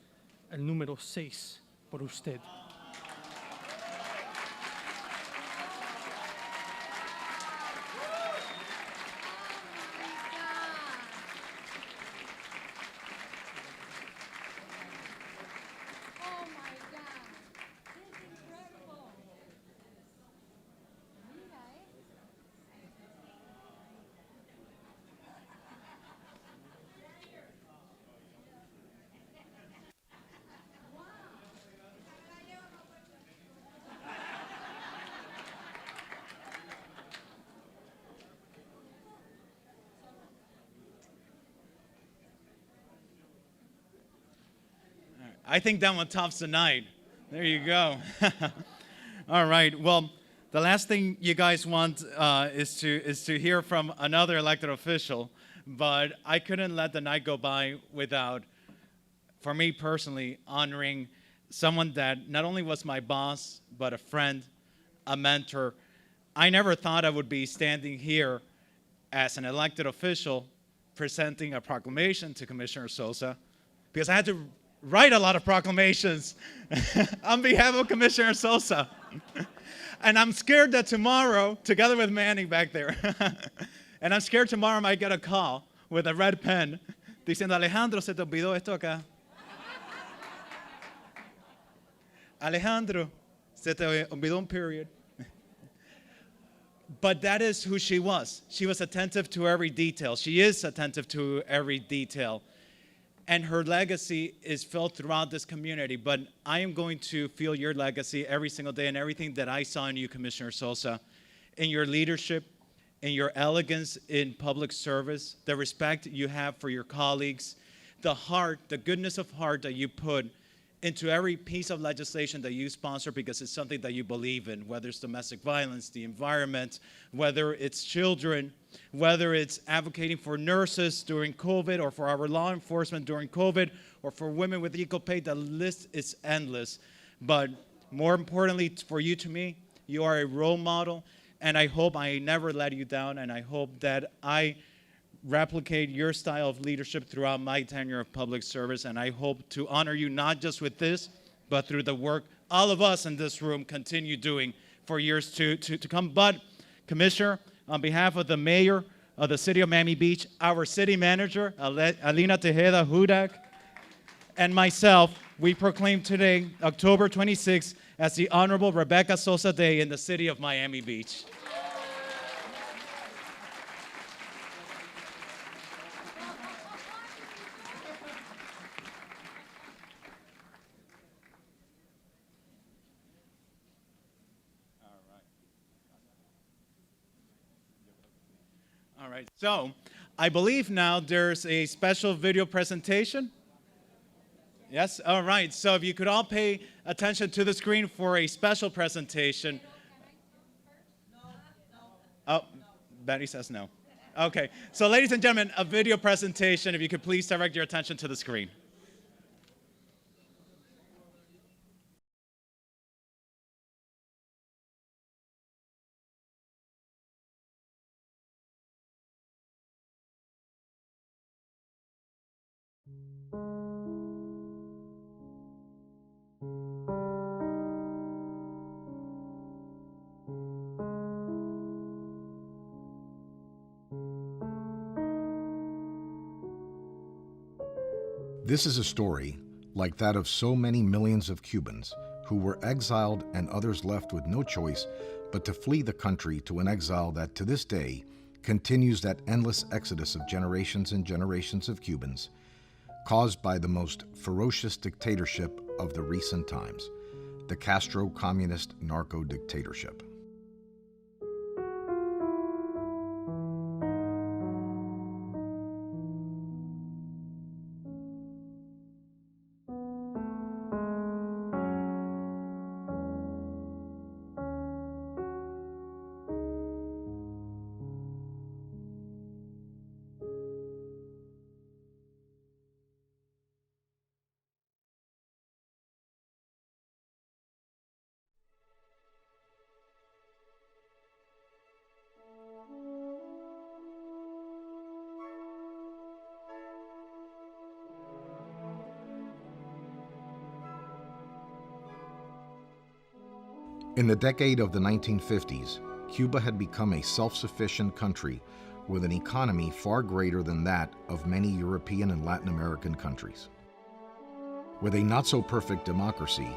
el número 6 por usted. I think that one tops the night. There you go. All right. Well, the last thing you guys want is to hear from another elected official, but I couldn't let the night go by without, for me personally, honoring someone that not only was my boss, but a friend, a mentor. I never thought I would be standing here as an elected official presenting a proclamation to Commissioner Sosa, because I had to write a lot of proclamations on behalf of Commissioner Sosa. And I'm scared that tomorrow, together with Manning back there, and I'm scared tomorrow I might get a call with a red pen diciendo, Alejandro, se te olvidó esto acá. Alejandro, se te olvidó un period. But that is who she was. She was attentive to every detail. She is attentive to every detail. And her legacy is felt throughout this community. But I am going to feel your legacy every single day and everything that I saw in you, Commissioner Sosa, in your leadership, in your elegance in public service, the respect you have for your colleagues, the heart, the goodness of heart that you put into every piece of legislation that you sponsor because it's something that you believe in, whether it's domestic violence, the environment, whether it's children, whether it's advocating for nurses during COVID or for our law enforcement during COVID or for women with equal pay. The list is endless. But more importantly for you, to me, you are a role model, and I hope I never let you down, and I hope that I replicate your style of leadership throughout my tenure of public service, and I hope to honor you not just with this, but through the work all of us in this room continue doing for years to come. But, Commissioner, on behalf of the mayor of the city of Miami Beach, our city manager, Alina Tejeda Hudak, and myself, we proclaim today, October 26th, as the Honorable Rebeca Sosa Day in the city of Miami Beach. All right, so I believe now there's a special video presentation. Yes? All right. So if you could all pay attention to the screen for a special presentation. Oh, Betty says no. Okay. So ladies and gentlemen, a video presentation. If you could please direct your attention to the screen. This is a story, like that of so many millions of Cubans who were exiled and others left with no choice but to flee the country to an exile that to this day continues that endless exodus of generations and generations of Cubans, caused by the most ferocious dictatorship of the recent times, the Castro communist narco dictatorship. In the decade of the 1950s, Cuba had become a self-sufficient country with an economy far greater than that of many European and Latin American countries. With a not-so-perfect democracy,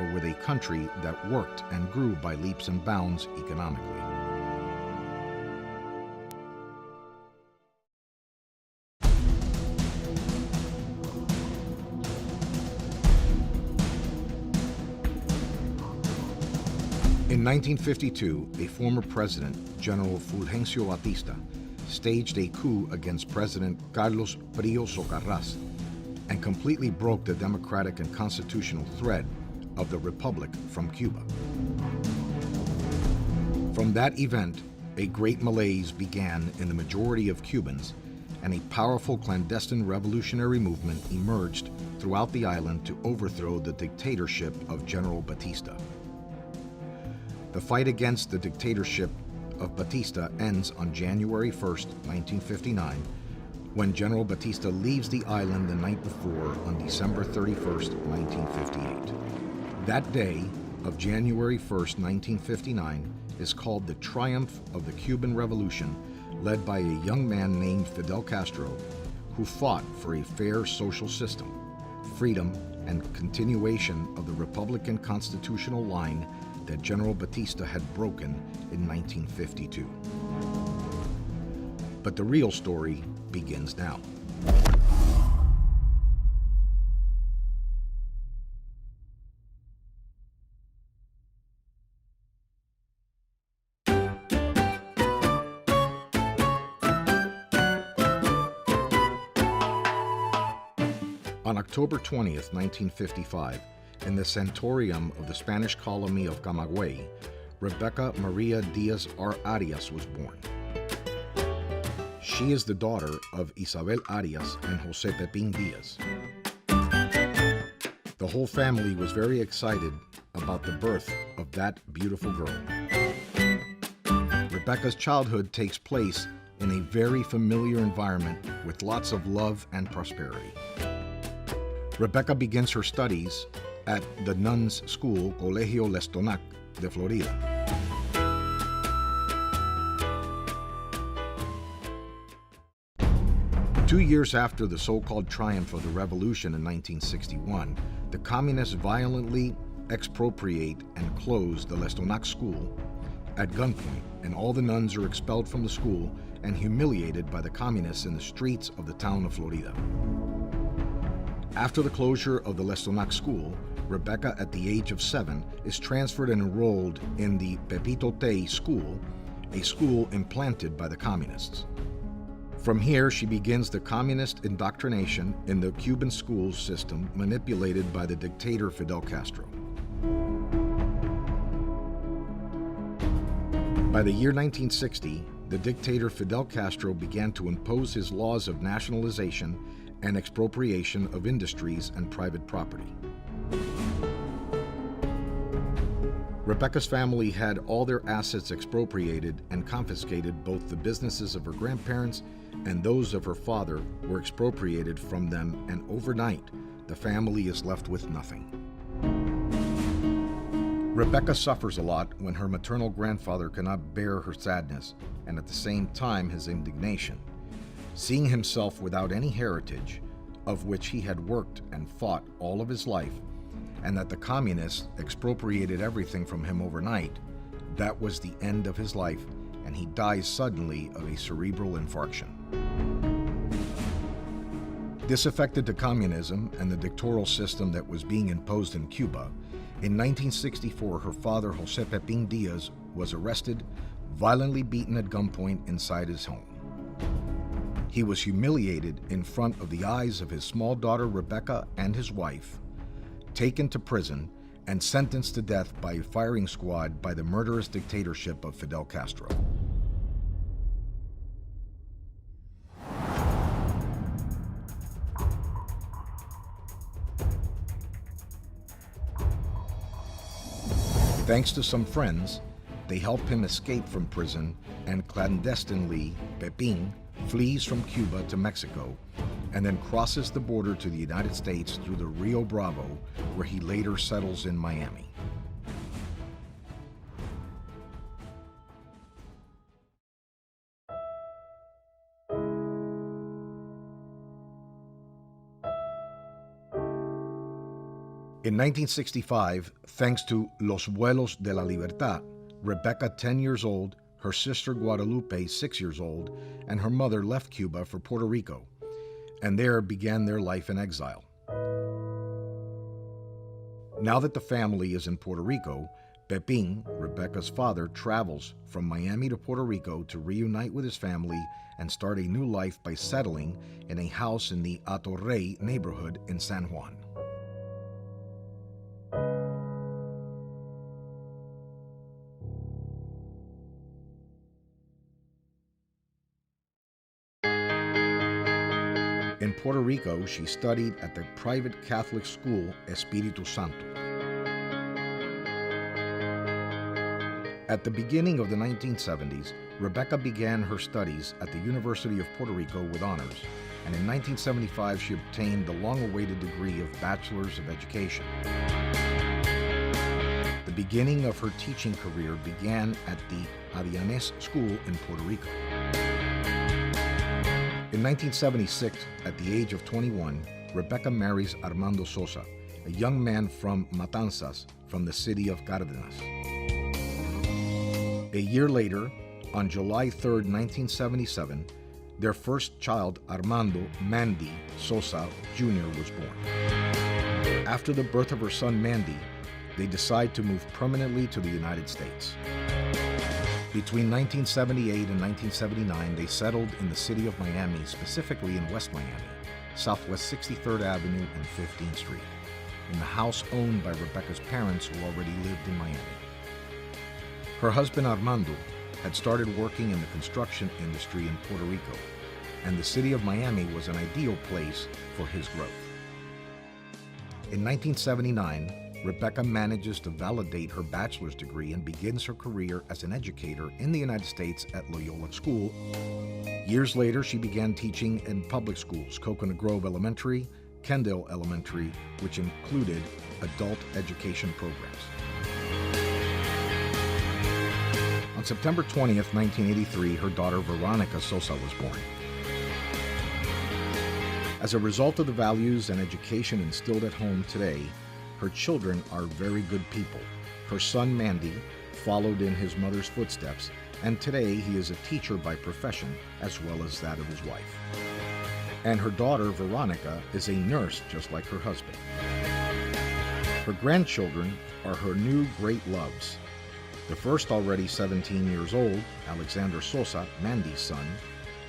but with a country that worked and grew by leaps and bounds economically. In 1952, a former president, General Fulgencio Batista, staged a coup against President Carlos Prío Socarrás and completely broke the democratic and constitutional thread of the Republic from Cuba. From that event, a great malaise began in the majority of Cubans, and a powerful clandestine revolutionary movement emerged throughout the island to overthrow the dictatorship of General Batista. The fight against the dictatorship of Batista ends on January 1st, 1959, when General Batista leaves the island the night before on December 31st, 1958. That day of January 1st, 1959 is called the Triumph of the Cuban Revolution, led by a young man named Fidel Castro, who fought for a fair social system, freedom, and continuation of the Republican constitutional line that General Batista had broken in 1952. But the real story begins now. On October 20th, 1955, in the Centurium of the Spanish colony of Camagüey, Rebeca Maria Diaz Arias was born. She is the daughter of Isabel Arias and Jose Pepín Diaz. The whole family was very excited about the birth of that beautiful girl. Rebeca's childhood takes place in a very familiar environment with lots of love and prosperity. Rebeca begins her studies at the nuns' school, Colegio Lestonac de Florida. Two years after the so-called triumph of the revolution in 1961, the communists violently expropriate and close the Lestonac school at gunpoint, and all the nuns are expelled from the school and humiliated by the communists in the streets of the town of Florida. After the closure of the Lestonac school, Rebeca, at the age of 7, is transferred and enrolled in the Pepito Tey school, a school implanted by the communists. From here, she begins the communist indoctrination in the Cuban school system manipulated by the dictator Fidel Castro. By the year 1960, the dictator Fidel Castro began to impose his laws of nationalization and expropriation of industries and private property. Rebeca's family had all their assets expropriated and confiscated. Both the businesses of her grandparents and those of her father were expropriated from them, and overnight, the family is left with nothing. Rebeca suffers a lot when her maternal grandfather cannot bear her sadness and at the same time his indignation, seeing himself without any heritage of which he had worked and fought all of his life, and that the communists expropriated everything from him overnight. That was the end of his life, and he dies suddenly of a cerebral infarction. Disaffected to communism and the dictatorial system that was being imposed in Cuba, in 1964 her father, Jose Pepin Diaz, was arrested, violently beaten at gunpoint inside his home. He was humiliated in front of the eyes of his small daughter Rebeca and his wife, taken to prison, and sentenced to death by a firing squad by the murderous dictatorship of Fidel Castro. Thanks to some friends, they help him escape from prison, and clandestinely, Pepin flees from Cuba to Mexico and then crosses the border to the United States through the Rio Bravo, where he later settles in Miami. In 1965, thanks to Los Vuelos de la Libertad, Rebeca, 10 years old, her sister Guadalupe, 6 years old, and her mother left Cuba for Puerto Rico, and there began their life in exile. Now that the family is in Puerto Rico, Pepin, Rebeca's father, travels from Miami to Puerto Rico to reunite with his family and start a new life by settling in a house in the Atorrey neighborhood in San Juan. In Puerto Rico, she studied at the private Catholic school Espiritu Santo. At the beginning of the 1970s, Rebeca began her studies at the University of Puerto Rico with honors, and in 1975 she obtained the long-awaited degree of Bachelor's of Education. The beginning of her teaching career began at the Arianes School in Puerto Rico. In 1976, at the age of 21, Rebeca marries Armando Sosa, a young man from Matanzas, from the city of Cárdenas. A year later, on July 3, 1977, their first child, Armando Mandy Sosa Jr., was born. After the birth of her son Mandy, they decide to move permanently to the United States. Between 1978 and 1979, they settled in the city of Miami, specifically in West Miami, Southwest 63rd Avenue and 15th Street, in the house owned by Rebeca's parents who already lived in Miami. Her husband Armando had started working in the construction industry in Puerto Rico, and the city of Miami was an ideal place for his growth. In 1979, Rebeca manages to validate her bachelor's degree and begins her career as an educator in the United States at Loyola School. Years later, she began teaching in public schools, Coconut Grove Elementary, Kendall Elementary, which included adult education programs. On September 20th, 1983, her daughter Veronica Sosa was born. As a result of the values and education instilled at home today, her children are very good people. Her son Mandy followed in his mother's footsteps, and today he is a teacher by profession as well as that of his wife. And her daughter Veronica is a nurse just like her husband. Her grandchildren are her new great loves. The first, already 17 years old, Alexander Sosa, Mandy's son,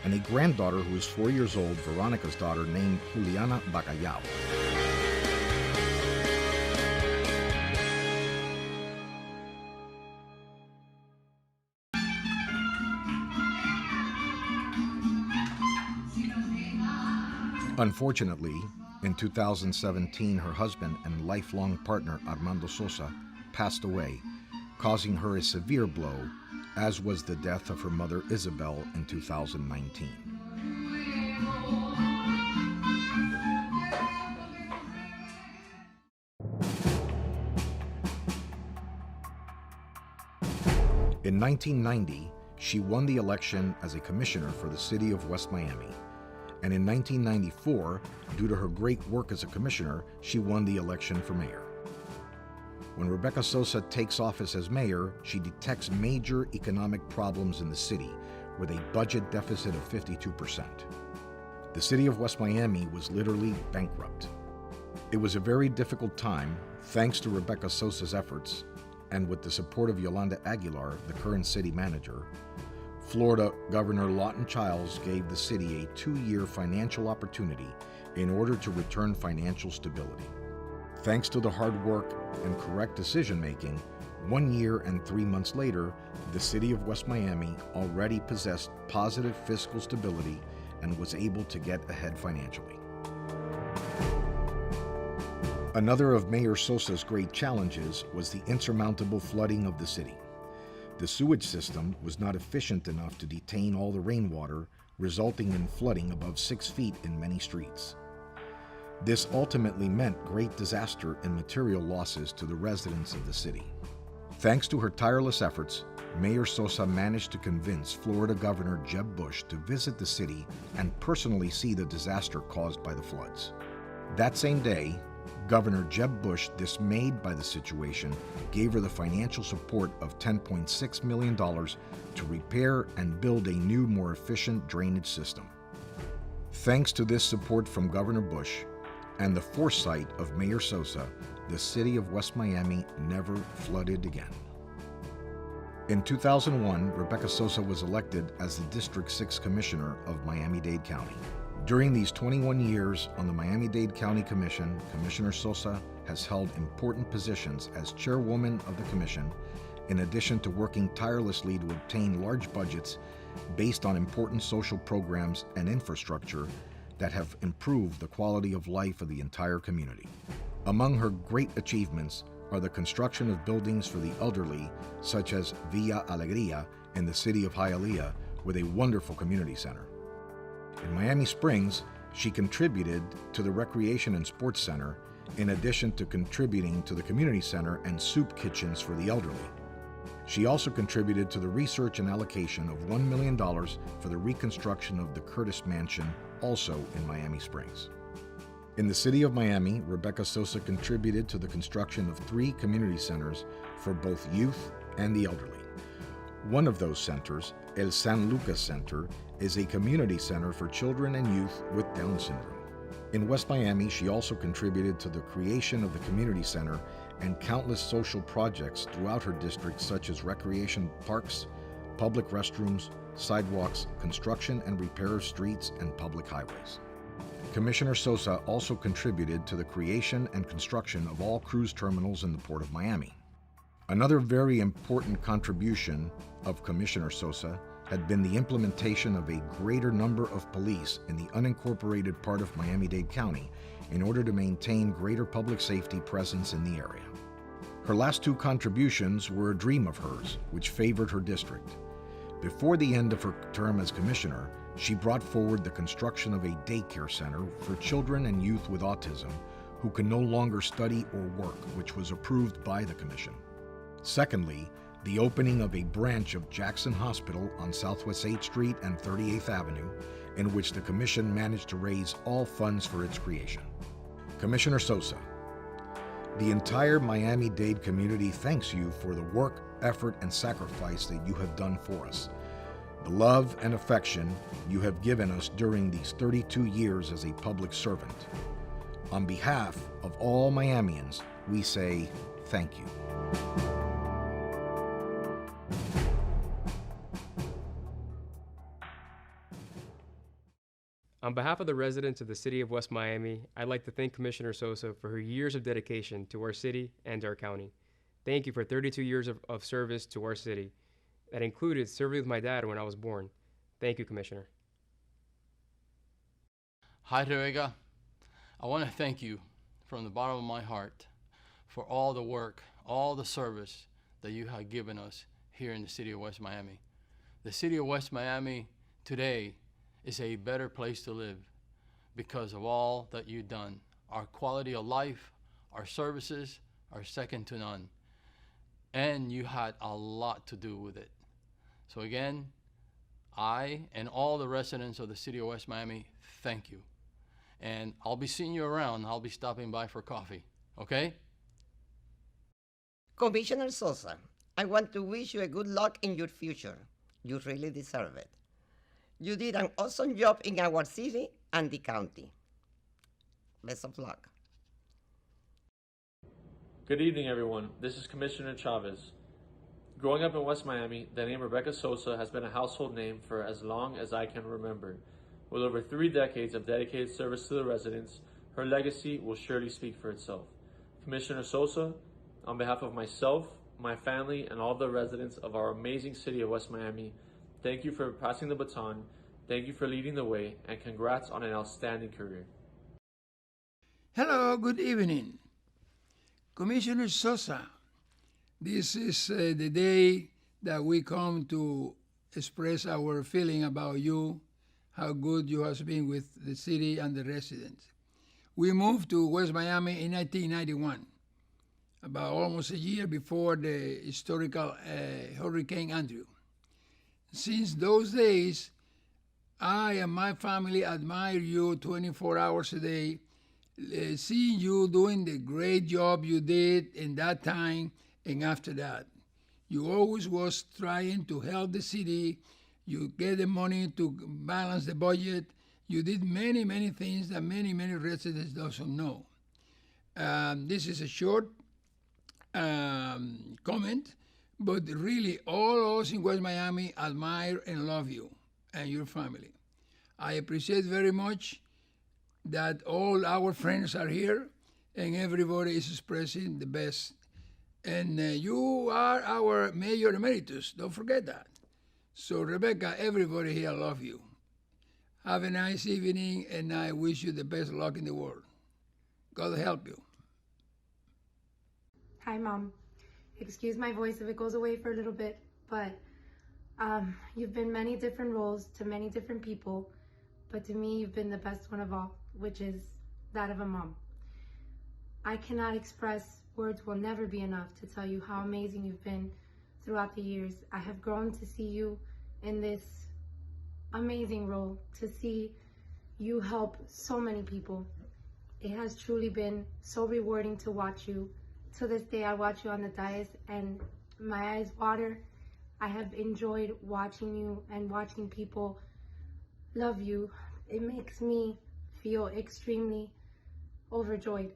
and a granddaughter who is 4 years old, Veronica's daughter, named Juliana Bacallao. Unfortunately, in 2017, her husband and lifelong partner, Armando Sosa, passed away, causing her a severe blow, as was the death of her mother, Isabel, in 2019. In 1990, she won the election as a commissioner for the city of West Miami. And in 1994, due to her great work as a commissioner, she won the election for mayor. When Rebeca Sosa takes office as mayor, she detects major economic problems in the city, with a budget deficit of 52%. The city of West Miami was literally bankrupt. It was a very difficult time, thanks to Rebeca Sosa's efforts, and with the support of Yolanda Aguilar, the current city manager. Florida Governor Lawton Chiles gave the city a 2-year financial opportunity in order to return financial stability. Thanks to the hard work and correct decision-making, 1 year and 3 months later, the city of West Miami already possessed positive fiscal stability and was able to get ahead financially. Another of Mayor Sosa's great challenges was the insurmountable flooding of the city. The sewage system was not efficient enough to detain all the rainwater, resulting in flooding above 6 feet in many streets. This ultimately meant great disaster and material losses to the residents of the city. Thanks to her tireless efforts, Mayor Sosa managed to convince Florida Governor Jeb Bush to visit the city and personally see the disaster caused by the floods. That same day, Governor Jeb Bush, dismayed by the situation, gave her the financial support of $10.6 million to repair and build a new, more efficient drainage system. Thanks to this support from Governor Bush and the foresight of Mayor Sosa, the city of West Miami never flooded again. In 2001, Rebeca Sosa was elected as the District 6 Commissioner of Miami-Dade County. During these 21 years on the Miami-Dade County Commission, Commissioner Sosa has held important positions as chairwoman of the commission, in addition to working tirelessly to obtain large budgets based on important social programs and infrastructure that have improved the quality of life of the entire community. Among her great achievements are the construction of buildings for the elderly, such as Villa Alegria in the city of Hialeah, with a wonderful community center. In Miami Springs, she contributed to the Recreation and Sports Center, in addition to contributing to the community center and soup kitchens for the elderly. She also contributed to the research and allocation of $1 million for the reconstruction of the Curtis Mansion, also in Miami Springs. In the city of Miami, Rebeca Sosa contributed to the construction of 3 community centers for both youth and the elderly. One of those centers, El San Lucas Center, is a community center for children and youth with Down syndrome. In West Miami, she also contributed to the creation of the community center and countless social projects throughout her district, such as recreation parks, public restrooms, sidewalks, construction and repair of streets, and public highways. Commissioner Sosa also contributed to the creation and construction of all cruise terminals in the Port of Miami. Another very important contribution of Commissioner Sosa had been the implementation of a greater number of police in the unincorporated part of Miami-Dade County in order to maintain greater public safety presence in the area. Her last 2 contributions were a dream of hers, which favored her district. Before the end of her term as commissioner, she brought forward the construction of a daycare center for children and youth with autism who can no longer study or work, which was approved by the commission. Secondly, the opening of a branch of Jackson Hospital on Southwest 8th Street and 38th Avenue, in which the commission managed to raise all funds for its creation. Commissioner Sosa, the entire Miami-Dade community thanks you for the work, effort, and sacrifice that you have done for us. The love and affection you have given us during these 32 years as a public servant. On behalf of all Miamians, we say thank you. On behalf of the residents of the city of West Miami, I'd like to thank Commissioner Sosa for her years of dedication to our city and our county. Thank you for 32 years of service to our city. That included serving with my dad when I was born. Thank you, Commissioner. Hi, Rebeca. I want to thank you from the bottom of my heart for all the work, all the service that you have given us here in the city of West Miami. The city of West Miami today is a better place to live because of all that you've done. Our quality of life, our services are second to none. And you had a lot to do with it. So again, I and all the residents of the city of West Miami, thank you. And I'll be seeing you around. I'll be stopping by for coffee, okay? Commissioner Sosa, I want to wish you a good luck in your future. You really deserve it. You did an awesome job in our city and the county. Best of luck. Good evening, everyone. This is Commissioner Chavez. Growing up in West Miami, the name Rebeca Sosa has been a household name for as long as I can remember. With over 3 decades of dedicated service to the residents, her legacy will surely speak for itself. Commissioner Sosa, on behalf of myself, my family, and all the residents of our amazing city of West Miami, thank you for passing the baton, thank you for leading the way, and congrats on an outstanding career. Hello, good evening. Commissioner Sosa, this is the day that we come to express our feeling about you, how good you have been with the city and the residents. We moved to West Miami in 1991, about almost a year before the historical Hurricane Andrew. Since those days, I and my family admire you 24 hours a day, seeing you doing the great job you did in that time and after that. You always was trying to help the city. You get the money to balance the budget. You did many, many things that many, many residents doesn't know. This is a short comment, but really all of us in West Miami admire and love you and your family. I appreciate very much that all our friends are here and everybody is expressing the best. And you are our Mayor Emeritus, don't forget that. So Rebeca, everybody here love you. Have a nice evening and I wish you the best luck in the world. God help you. Hi, Mom. Excuse my voice if it goes away for a little bit, but you've been many different roles to many different people, but to me, you've been the best one of all, which is that of a mom. I cannot express, words will never be enough to tell you how amazing you've been throughout the years. I have grown to see you in this amazing role, to see you help so many people. It has truly been so rewarding to watch you. To this day, I watch you on the dais and my eyes water. I have enjoyed watching you and watching people love you. It makes me feel extremely overjoyed.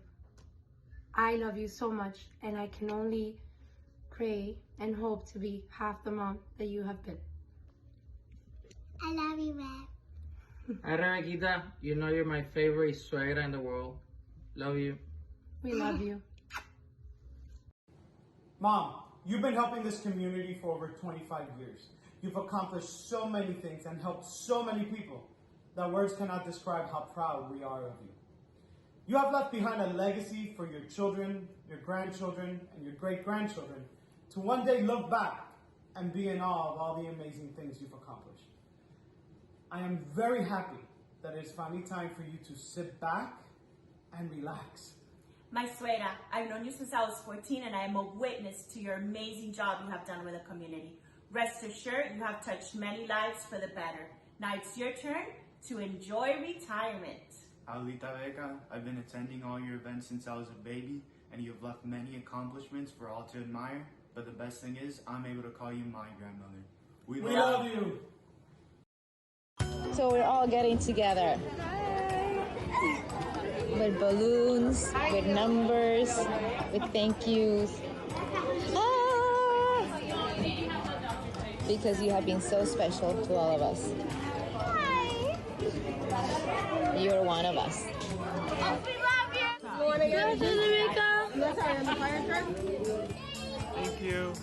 I love you so much, and I can only pray and hope to be half the mom that you have been. I love you, Reb. Hi, Rebequita. You know you're my favorite suegra in the world. Love you. We love you. Mom, you've been helping this community for over 25 years. You've accomplished so many things and helped so many people that words cannot describe how proud we are of you. You have left behind a legacy for your children, your grandchildren, and your great-grandchildren to one day look back and be in awe of all the amazing things you've accomplished. I am very happy that it is finally time for you to sit back and relax. My suegra, I've known you since I was 14 and I am a witness to your amazing job you have done with the community. Rest assured, you have touched many lives for the better. Now it's your turn to enjoy retirement. Abuelita Rebeca, I've been attending all your events since I was a baby, and you've left many accomplishments for all to admire, but the best thing is, I'm able to call you my grandmother. We love you! So we're all getting together. With balloons, with numbers, with thank yous. Because you have been so special to all of us. Hi. You're one of us. Thank you.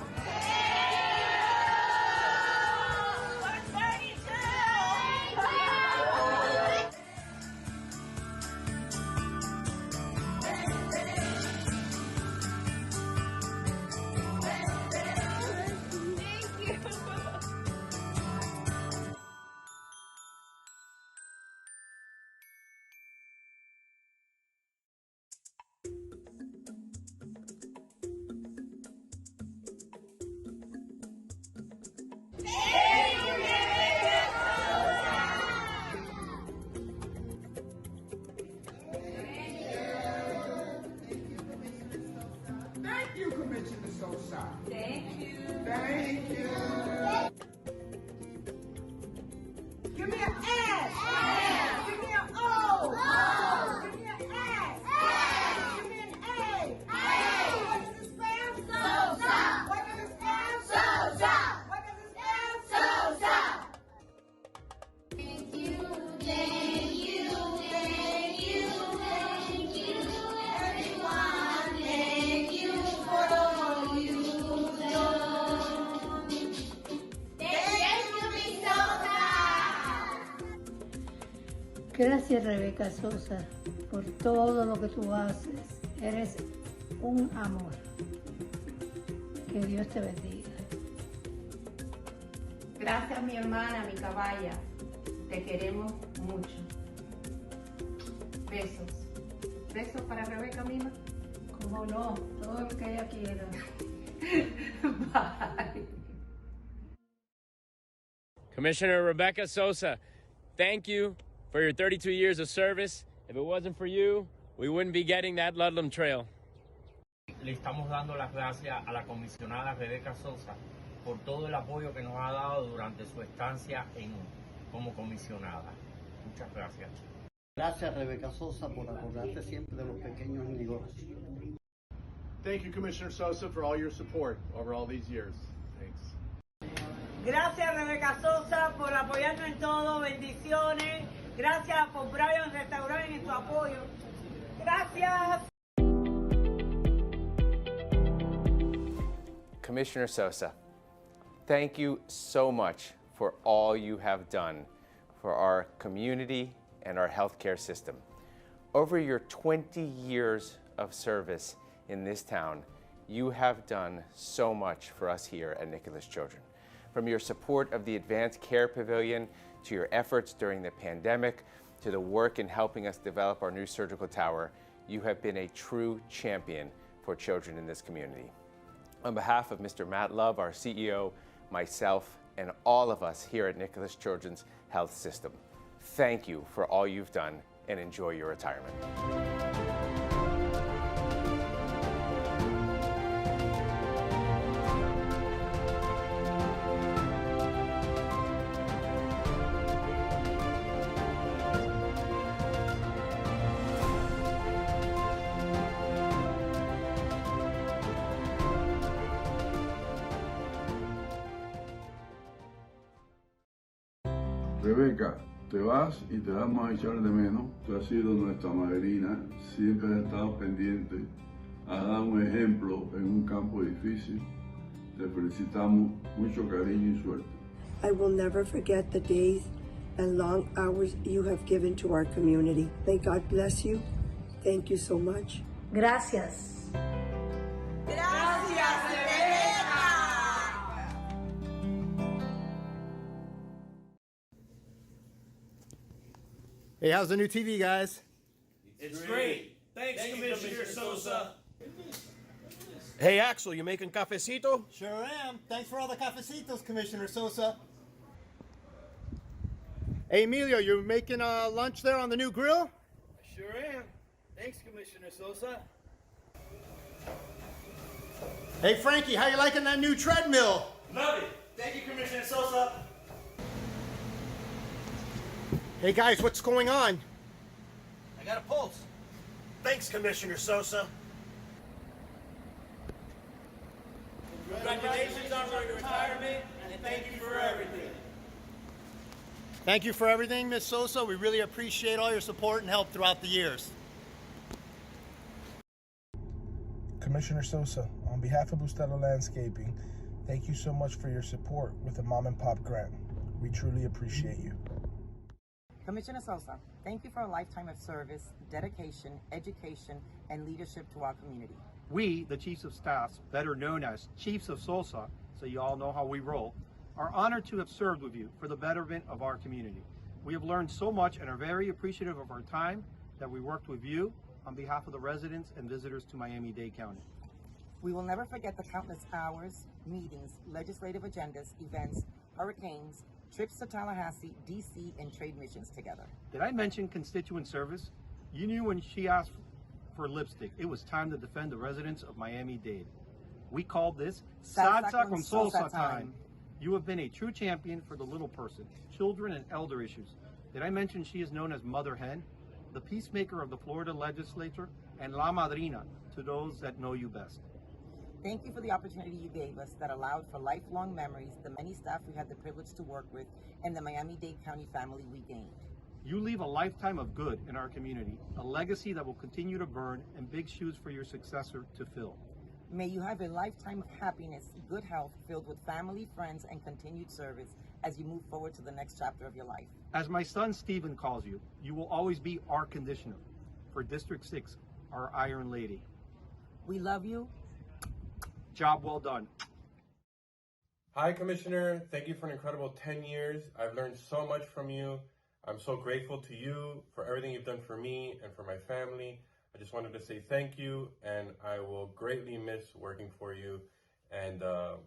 Thank you, Commissioner Sosa. Thank you. Thank you. Give me an S. Give me an O. Give me an S. Give me an A. What does it spell? Sosa. What does it spell? Sosa. What does it spell? Sosa. Thank you, thank you, thank you, thank you, everyone. Thank you for all you've done. Thank you, Miss Sosa. Gracias, Rebeca Sosa, por todo lo que tú haces. Eres un amor. Que Dios te bendiga. Gracias, mi hermana, mi caballa. Te queremos mucho. Besos. ¿Besos para Rebeca, Mima? Como no, todo lo que ella quiera. Bye. Commissioner Rebeca Sosa, thank you for your 32 years of service. If it wasn't for you, we wouldn't be getting that Ludlam Trail. Le estamos dando las gracias a la comisionada Rebeca Sosa por todo el apoyo que nos ha dado durante su estancia como comisionada. Muchas gracias. Gracias, Rebeca Sosa, por acordarte siempre de los pequeños negocios. Thank you, Commissioner Sosa, for all your support over all these years. Thanks. Gracias, Rebeca Sosa, por apoyarnos en todo. Bendiciones. Gracias por Brian Restaurant en su apoyo. Gracias. Commissioner Sosa, thank you so much for all you have done for our community and our healthcare system. Over your 20 years of service in this town, you have done so much for us here at Nicholas Children. From your support of the Advanced Care Pavilion, to your efforts during the pandemic, to the work in helping us develop our new surgical tower, you have been a true champion for children in this community. On behalf of Mr. Matt Love, our CEO, myself, and all of us here at Nicholas Children's Health System, thank you for all you've done and enjoy your retirement. Rebeca, te vas y te vamos a echar de menos. Tú has sido nuestra madrina, siempre has estado pendiente, has dado un ejemplo en un campo difícil. Te felicitamos, mucho cariño y suerte. I will never forget the days and long hours you have given to our community. May God bless you. Thank you so much. Gracias. Gracias, Rebeca. Hey, how's the new TV, guys? It's great. Thanks, Commissioner Sosa. Hey, Axel, you making cafecito? Sure am. Thanks for all the cafecitos, Commissioner Sosa. Hey, Emilio, you making lunch there on the new grill? I sure am. Thanks, Commissioner Sosa. Hey, Frankie, how you liking that new treadmill? Love it. Thank you, Commissioner Sosa. Hey, guys, what's going on? I got a pulse. Thanks, Commissioner Sosa. Congratulations on your retirement, and thank you for everything. Thank you for everything, Ms. Sosa. We really appreciate all your support and help throughout the years. Commissioner Sosa, on behalf of Bustelo Landscaping, thank you so much for your support with the Mom and Pop grant. We truly appreciate you. Commissioner Sosa, thank you for a lifetime of service, dedication, education, and leadership to our community. We, the Chiefs of Staff, better known as Chiefs of Sosa, so you all know how we roll, are honored to have served with you for the betterment of our community. We have learned so much and are very appreciative of our time that we worked with you on behalf of the residents and visitors to Miami-Dade County. We will never forget the countless hours, meetings, legislative agendas, events, hurricanes, trips to Tallahassee, D.C., and trade missions together. Did I mention constituent service? You knew when she asked for lipstick, it was time to defend the residents of Miami-Dade. We called this Salsa con Sosa time. You have been a true champion for the little person, children, and elder issues. Did I mention she is known as Mother Hen, the peacemaker of the Florida legislature, and La Madrina to those that know you best? Thank you for the opportunity you gave us that allowed for lifelong memories, the many staff we had the privilege to work with, and the Miami-Dade County family we gained. You leave a lifetime of good in our community, a legacy that will continue to burn, and big shoes for your successor to fill. May you have a lifetime of happiness, good health, filled with family, friends, and continued service as you move forward to the next chapter of your life. As my son Stephen calls you, you will always be our conditioner. For District 6, our Iron Lady. We love you. Job well done. Hi, Commissioner. Thank you for an incredible 10 years. I've learned so much from you. I'm so grateful to you for everything you've done for me and for my family. I just wanted to say thank you, and I will greatly miss working for you. And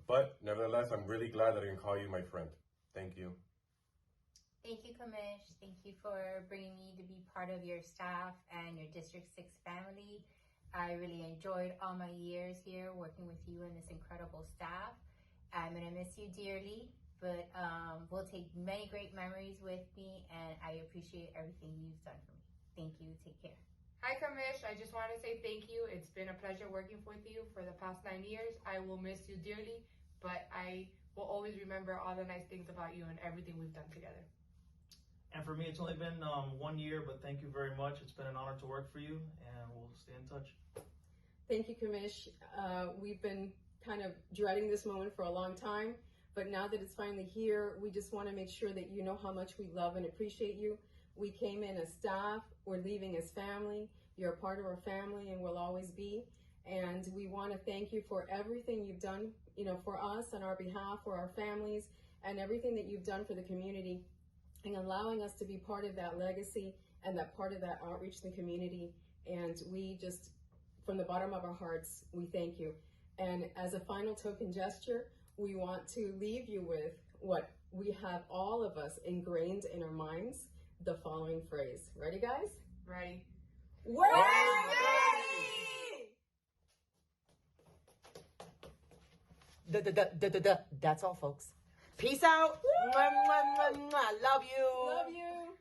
but nevertheless, I'm really glad that I can call you my friend. Thank you. Thank you, Commish. Thank you for bringing me to be part of your staff and your District 6 family. I really enjoyed all my years here working with you and this incredible staff. I'm going to miss you dearly, but we'll take many great memories with me, and I appreciate everything you've done for me. Thank you. Take care. Hi, Commish. I just want to say thank you. It's been a pleasure working with you for the past 9 years. I will miss you dearly, but I will always remember all the nice things about you and everything we've done together. And for me, it's only been 1 year, but thank you very much. It's been an honor to work for you, and we'll stay in touch. Thank you, Commish. We've been kind of dreading this moment for a long time, but now that it's finally here, we just want to make sure that you know how much we love and appreciate you. We came in as staff, we're leaving as family. You're a part of our family and will always be. And we want to thank you for everything you've done, for us on our behalf, for our families, and everything that you've done for the community, and allowing us to be part of that legacy and that part of that outreach to the community. And we just, from the bottom of our hearts, we thank you. And as a final token gesture, we want to leave you with what we have all of us ingrained in our minds, the following phrase. Ready, guys? Ready. We're ready! That's all, folks. Peace out. Mwah, mwah, mwah, mwah. Love you. Love you.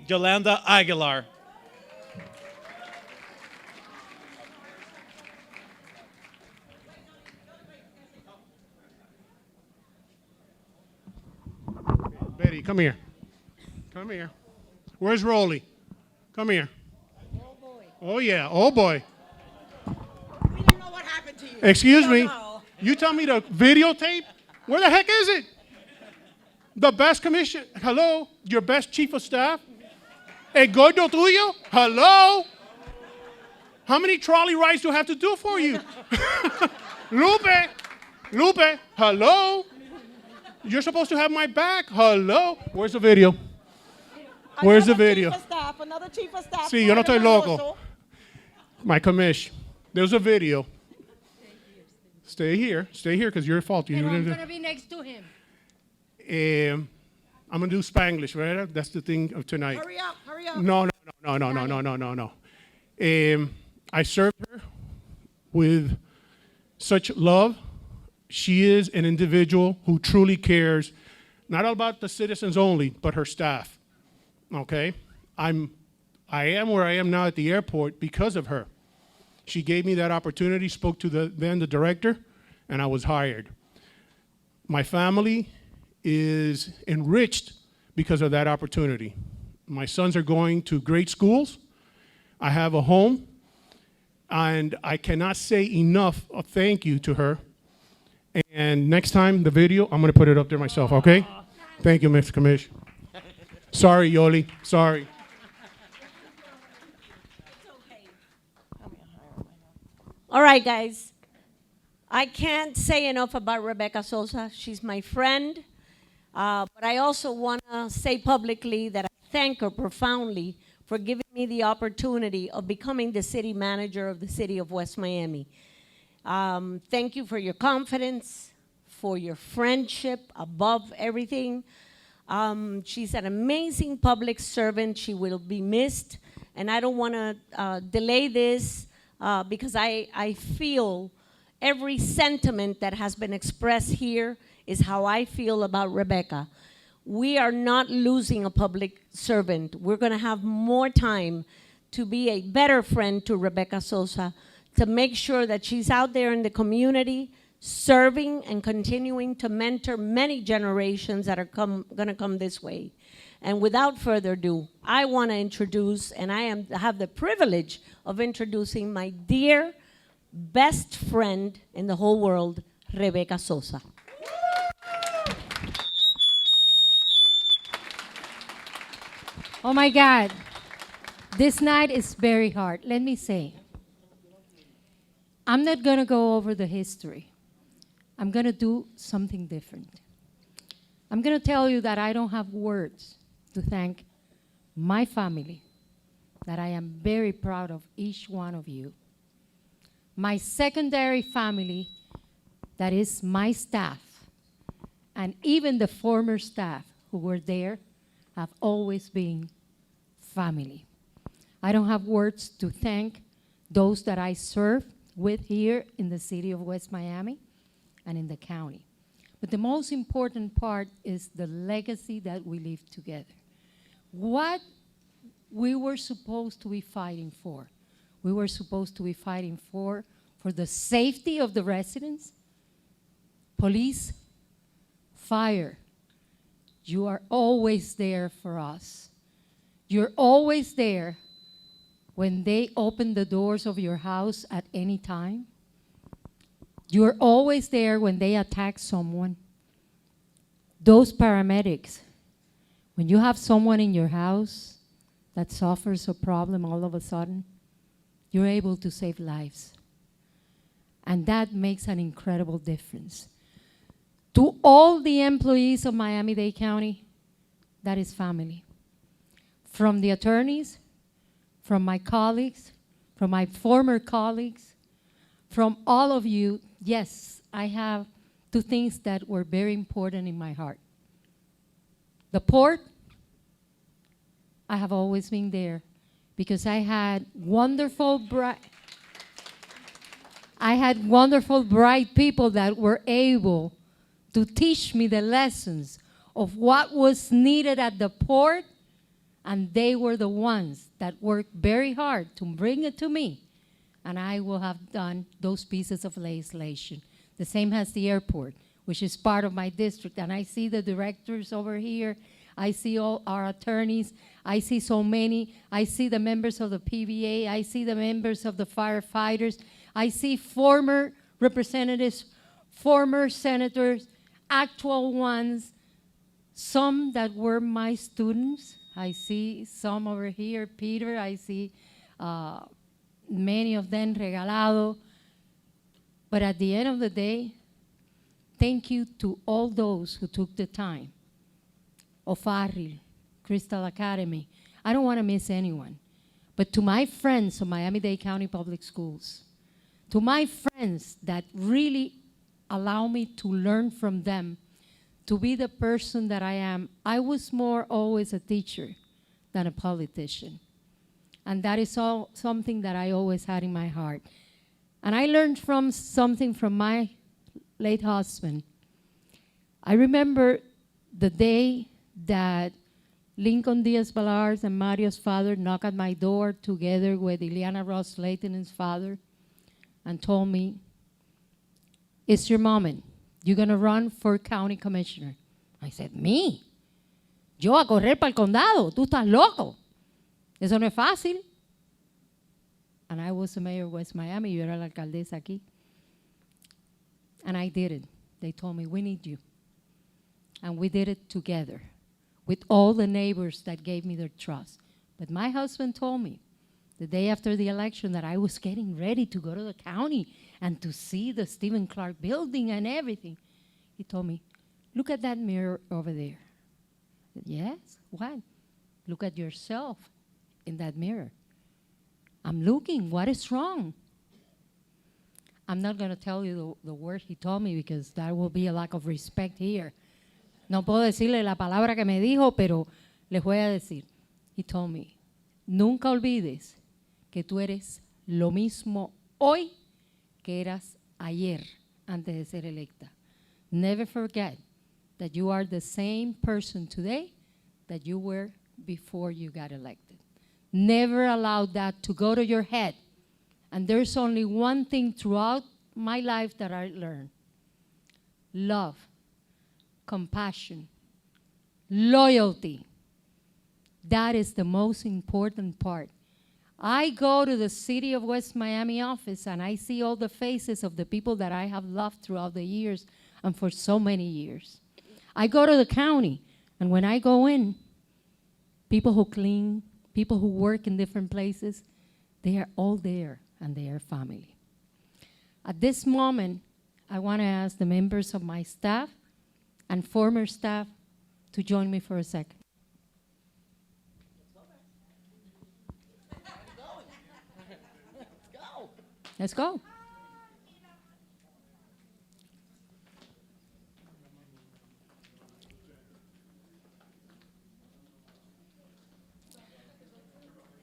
Yolanda Aguilar. Betty, come here. Come here. Where's Rolly? Come here. Oh, boy. Oh, yeah. Oh, boy. We didn't know what happened to you. Excuse me. You tell me to videotape? Where the heck is it? The best commission. Hello? Your best chief of staff? El gordo tuyo? Hello? How many trolley rides do I have to do for you? Lupe, hello? You're supposed to have my back. Hello? Where's the video? Where's the video? Another chief of staff. Sí, yo no estoy loco. My commish. There's a video. Stay here, because you're faulty. And I'm going to be next to him. I'm gonna do Spanglish, right? That's the thing of tonight. Hurry up, hurry up. No. I served her with such love. She is an individual who truly cares, not about the citizens only, but her staff. Okay? I am where I am now at the airport because of her. She gave me that opportunity, spoke to the director, and I was hired. My family is enriched because of that opportunity. My sons are going to great schools. I have a home, and I cannot say enough of thank you to her. And next time, the video, I'm going to put it up there myself, okay? Thank you, Mr. Commish. Sorry, Yoli. Sorry. All right, guys. I can't say enough about Rebeca Sosa. She's my friend. But I also want to say publicly that I thank her profoundly for giving me the opportunity of becoming the city manager of the city of West Miami. Thank you for your confidence, for your friendship above everything. She's an amazing public servant. She will be missed. And I don't want to delay this because I feel every sentiment that has been expressed here is how I feel about Rebeca. We are not losing a public servant. We're going to have more time to be a better friend to Rebeca Sosa, to make sure that she's out there in the community serving and continuing to mentor many generations that are going to come this way. And without further ado, I want to introduce, and I have the privilege of introducing my dear best friend in the whole world, Rebeca Sosa. Oh my God, this night is very hard. Let me say, I'm not going to go over the history. I'm going to do something different. I'm going to tell you that I don't have words to thank my family, that I am very proud of each one of you. My secondary family, that is my staff, and even the former staff who were there, have always been family. I don't have words to thank those that I serve with here in the city of West Miami and in the county. But the most important part is the legacy that we leave together. What we were supposed to be fighting for. We were supposed to be fighting for the safety of the residents, police, fire. You are always there for us. You're always there when they open the doors of your house at any time. You're always there when they attack someone. Those paramedics, when you have someone in your house that suffers a problem all of a sudden, you're able to save lives. And that makes an incredible difference. To all the employees of Miami-Dade County, that is family. From the attorneys, from my colleagues, from my former colleagues, from all of you, yes, I have two things that were very important in my heart. The port, I have always been there because I had wonderful bright people that were able to teach me the lessons of what was needed at the port, and they were the ones that worked very hard to bring it to me, and I will have done those pieces of legislation. The same as the airport, which is part of my district, and I see the directors over here, I see all our attorneys, I see so many, I see the members of the PBA, I see the members of the firefighters, I see former representatives, former senators, actual ones, some that were my students. I see some over here, Peter, I see many of them regalado. But at the end of the day, thank you to all those who took the time. O'Farrill, Crystal Academy. I don't want to miss anyone. But to my friends of Miami-Dade County Public Schools, to my friends that really allow me to learn from them, to be the person that I am, I was more always a teacher than a politician. And that is all something that I always had in my heart. And I learned from something from my late husband. I remember the day that Lincoln Diaz Balars and Mario's father knocked at my door together with Ileana Ross Layton's father and told me, it's your moment. You're going to run for county commissioner. I said, me? Yo a correr para el condado. Tú estás loco. Eso no es fácil. And I was the mayor of West Miami. Yo era la alcaldesa aquí. And I did it. They told me, we need you. And we did it together with all the neighbors that gave me their trust. But my husband told me the day after the election that I was getting ready to go to the county and to see the Stephen Clark building and everything. He told me, look at that mirror over there. I said, yes, what? Look at yourself in that mirror. I'm looking, what is wrong? I'm not going to tell you the word he told me because that will be a lack of respect here. No puedo decirle la palabra que me dijo, pero les voy a decir. He told me, nunca olvides que tú eres lo mismo hoy que eras ayer antes de ser electa. Never forget that you are the same person today that you were before you got elected. Never allow that to go to your head. And there's only one thing throughout my life that I learned. Love, compassion, loyalty. That is the most important part. I go to the City of West Miami office and I see all the faces of the people that I have loved throughout the years and for so many years. I go to the county, and when I go in, people who clean, people who work in different places, they are all there and they are family. At this moment, I want to ask the members of my staff and former staff to join me for a second. Let's go.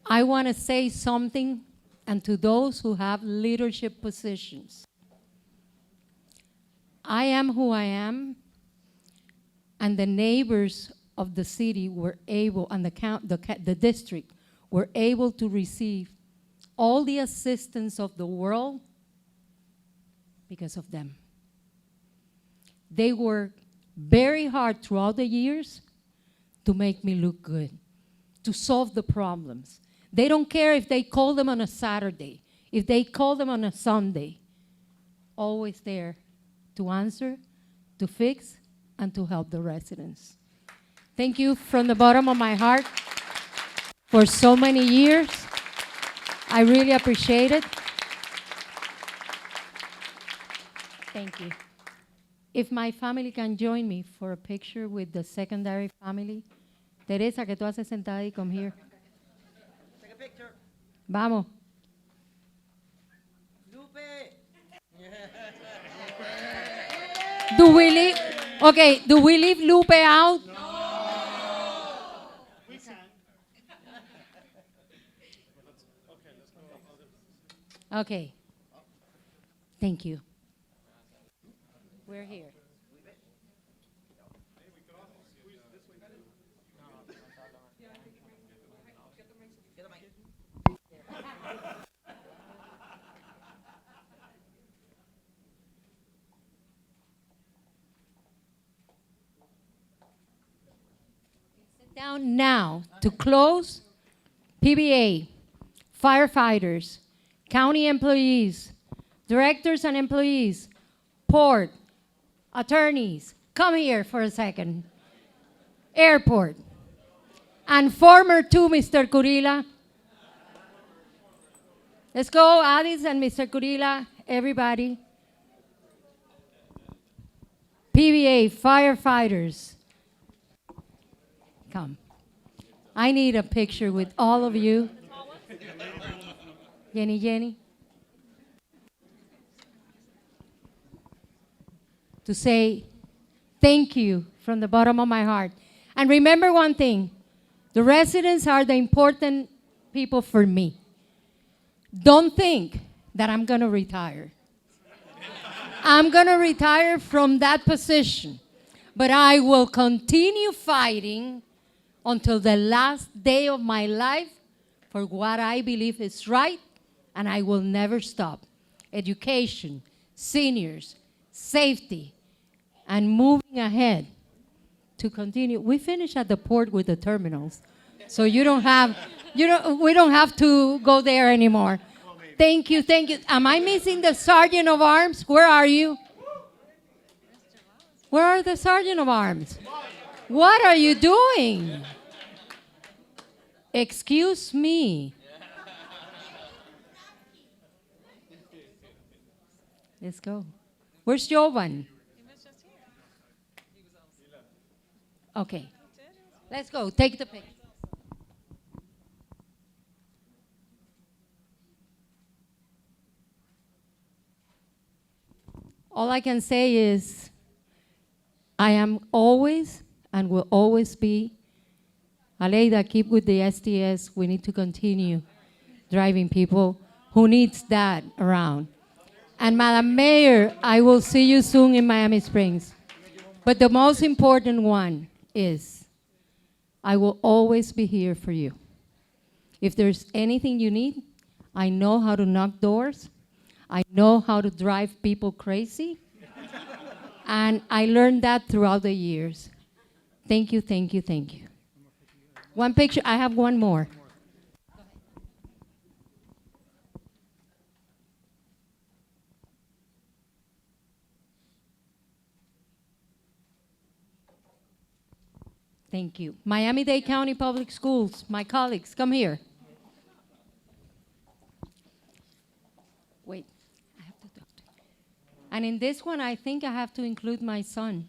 I want to say something, and to those who have leadership positions. I am who I am, and the neighbors of the city were able, and the district were able to receive all the assistance of the world because of them. They worked very hard throughout the years to make me look good, to solve the problems. They don't care if they call them on a Saturday, if they call them on a Sunday. Always there to answer, to fix, and to help the residents. Thank you from the bottom of my heart for so many years. I really appreciate it. Thank you. If my family can join me for a picture with the secondary family. Teresa, que tú haces sentada ahí, come here. Take a picture. Vamos. Do we leave? Okay, do we leave Lupe out? No. We can. Okay. Thank you. We're here. Sit down now to close. PBA, firefighters, county employees, directors and employees, port, attorneys, come here for a second. Airport. And former too, Mr. Kurila. Let's go, Addis and Mr. Kurila, everybody. PBA, firefighters. Come. I need a picture with all of you. Jenny, to say thank you from the bottom of my heart. And remember one thing, the residents are the important people for me. Don't think that I'm going to retire. I'm going to retire from that position, but I will continue fighting until the last day of my life for what I believe is right, and I will never stop. Education, seniors, safety, and moving ahead to continue. We finish at the port with the terminals, so we don't have to go there anymore. Thank you. Am I missing the Sergeant of Arms? Where are you? Where are the Sergeant of Arms? What are you doing? Excuse me. Let's go. Where's Jovan? Okay. Let's go. Take the picture. All I can say is I am always and will always be Aleida, keep with the STS. We need to continue driving people who needs that around. And Madam Mayor, I will see you soon in Miami Springs. But the most important one is I will always be here for you. If there's anything you need, I know how to knock doors. I know how to drive people crazy. And I learned that throughout the years. Thank you. One picture, I have one more. Thank you. Miami-Dade County Public Schools, my colleagues, come here. Wait, I have to talk to you. And in this one, I think I have to include my son.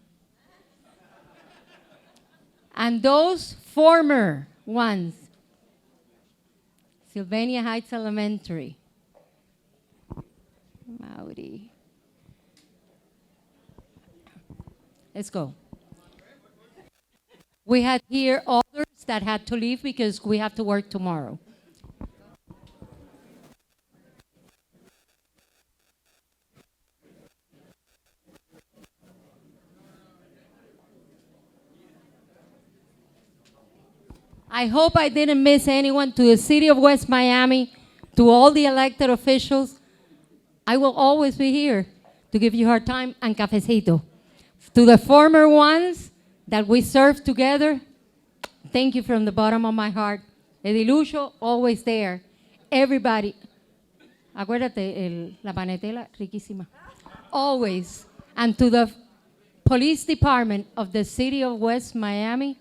And those former ones, Sylvania Heights Elementary, Mauri. Let's go. We had here others that had to leave because we have to work tomorrow. I hope I didn't miss anyone. To the city of West Miami, to all the elected officials, I will always be here to give you hard time and cafecito. To the former ones that we served together, thank you from the bottom of my heart. Edilucho, always there. Everybody, acuérdate, la panetela, riquísima. Always. And to the police department of the city of West Miami,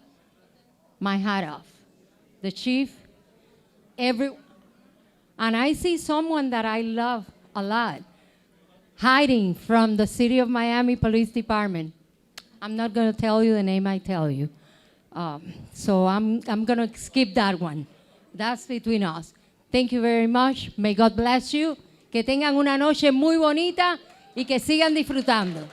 my hat off. The chief, and I see someone that I love a lot hiding from the city of Miami Police Department. I'm not going to tell you the name I tell you. So I'm going to skip that one. That's between us. Thank you very much. May God bless you. Que tengan una noche muy bonita y que sigan disfrutando.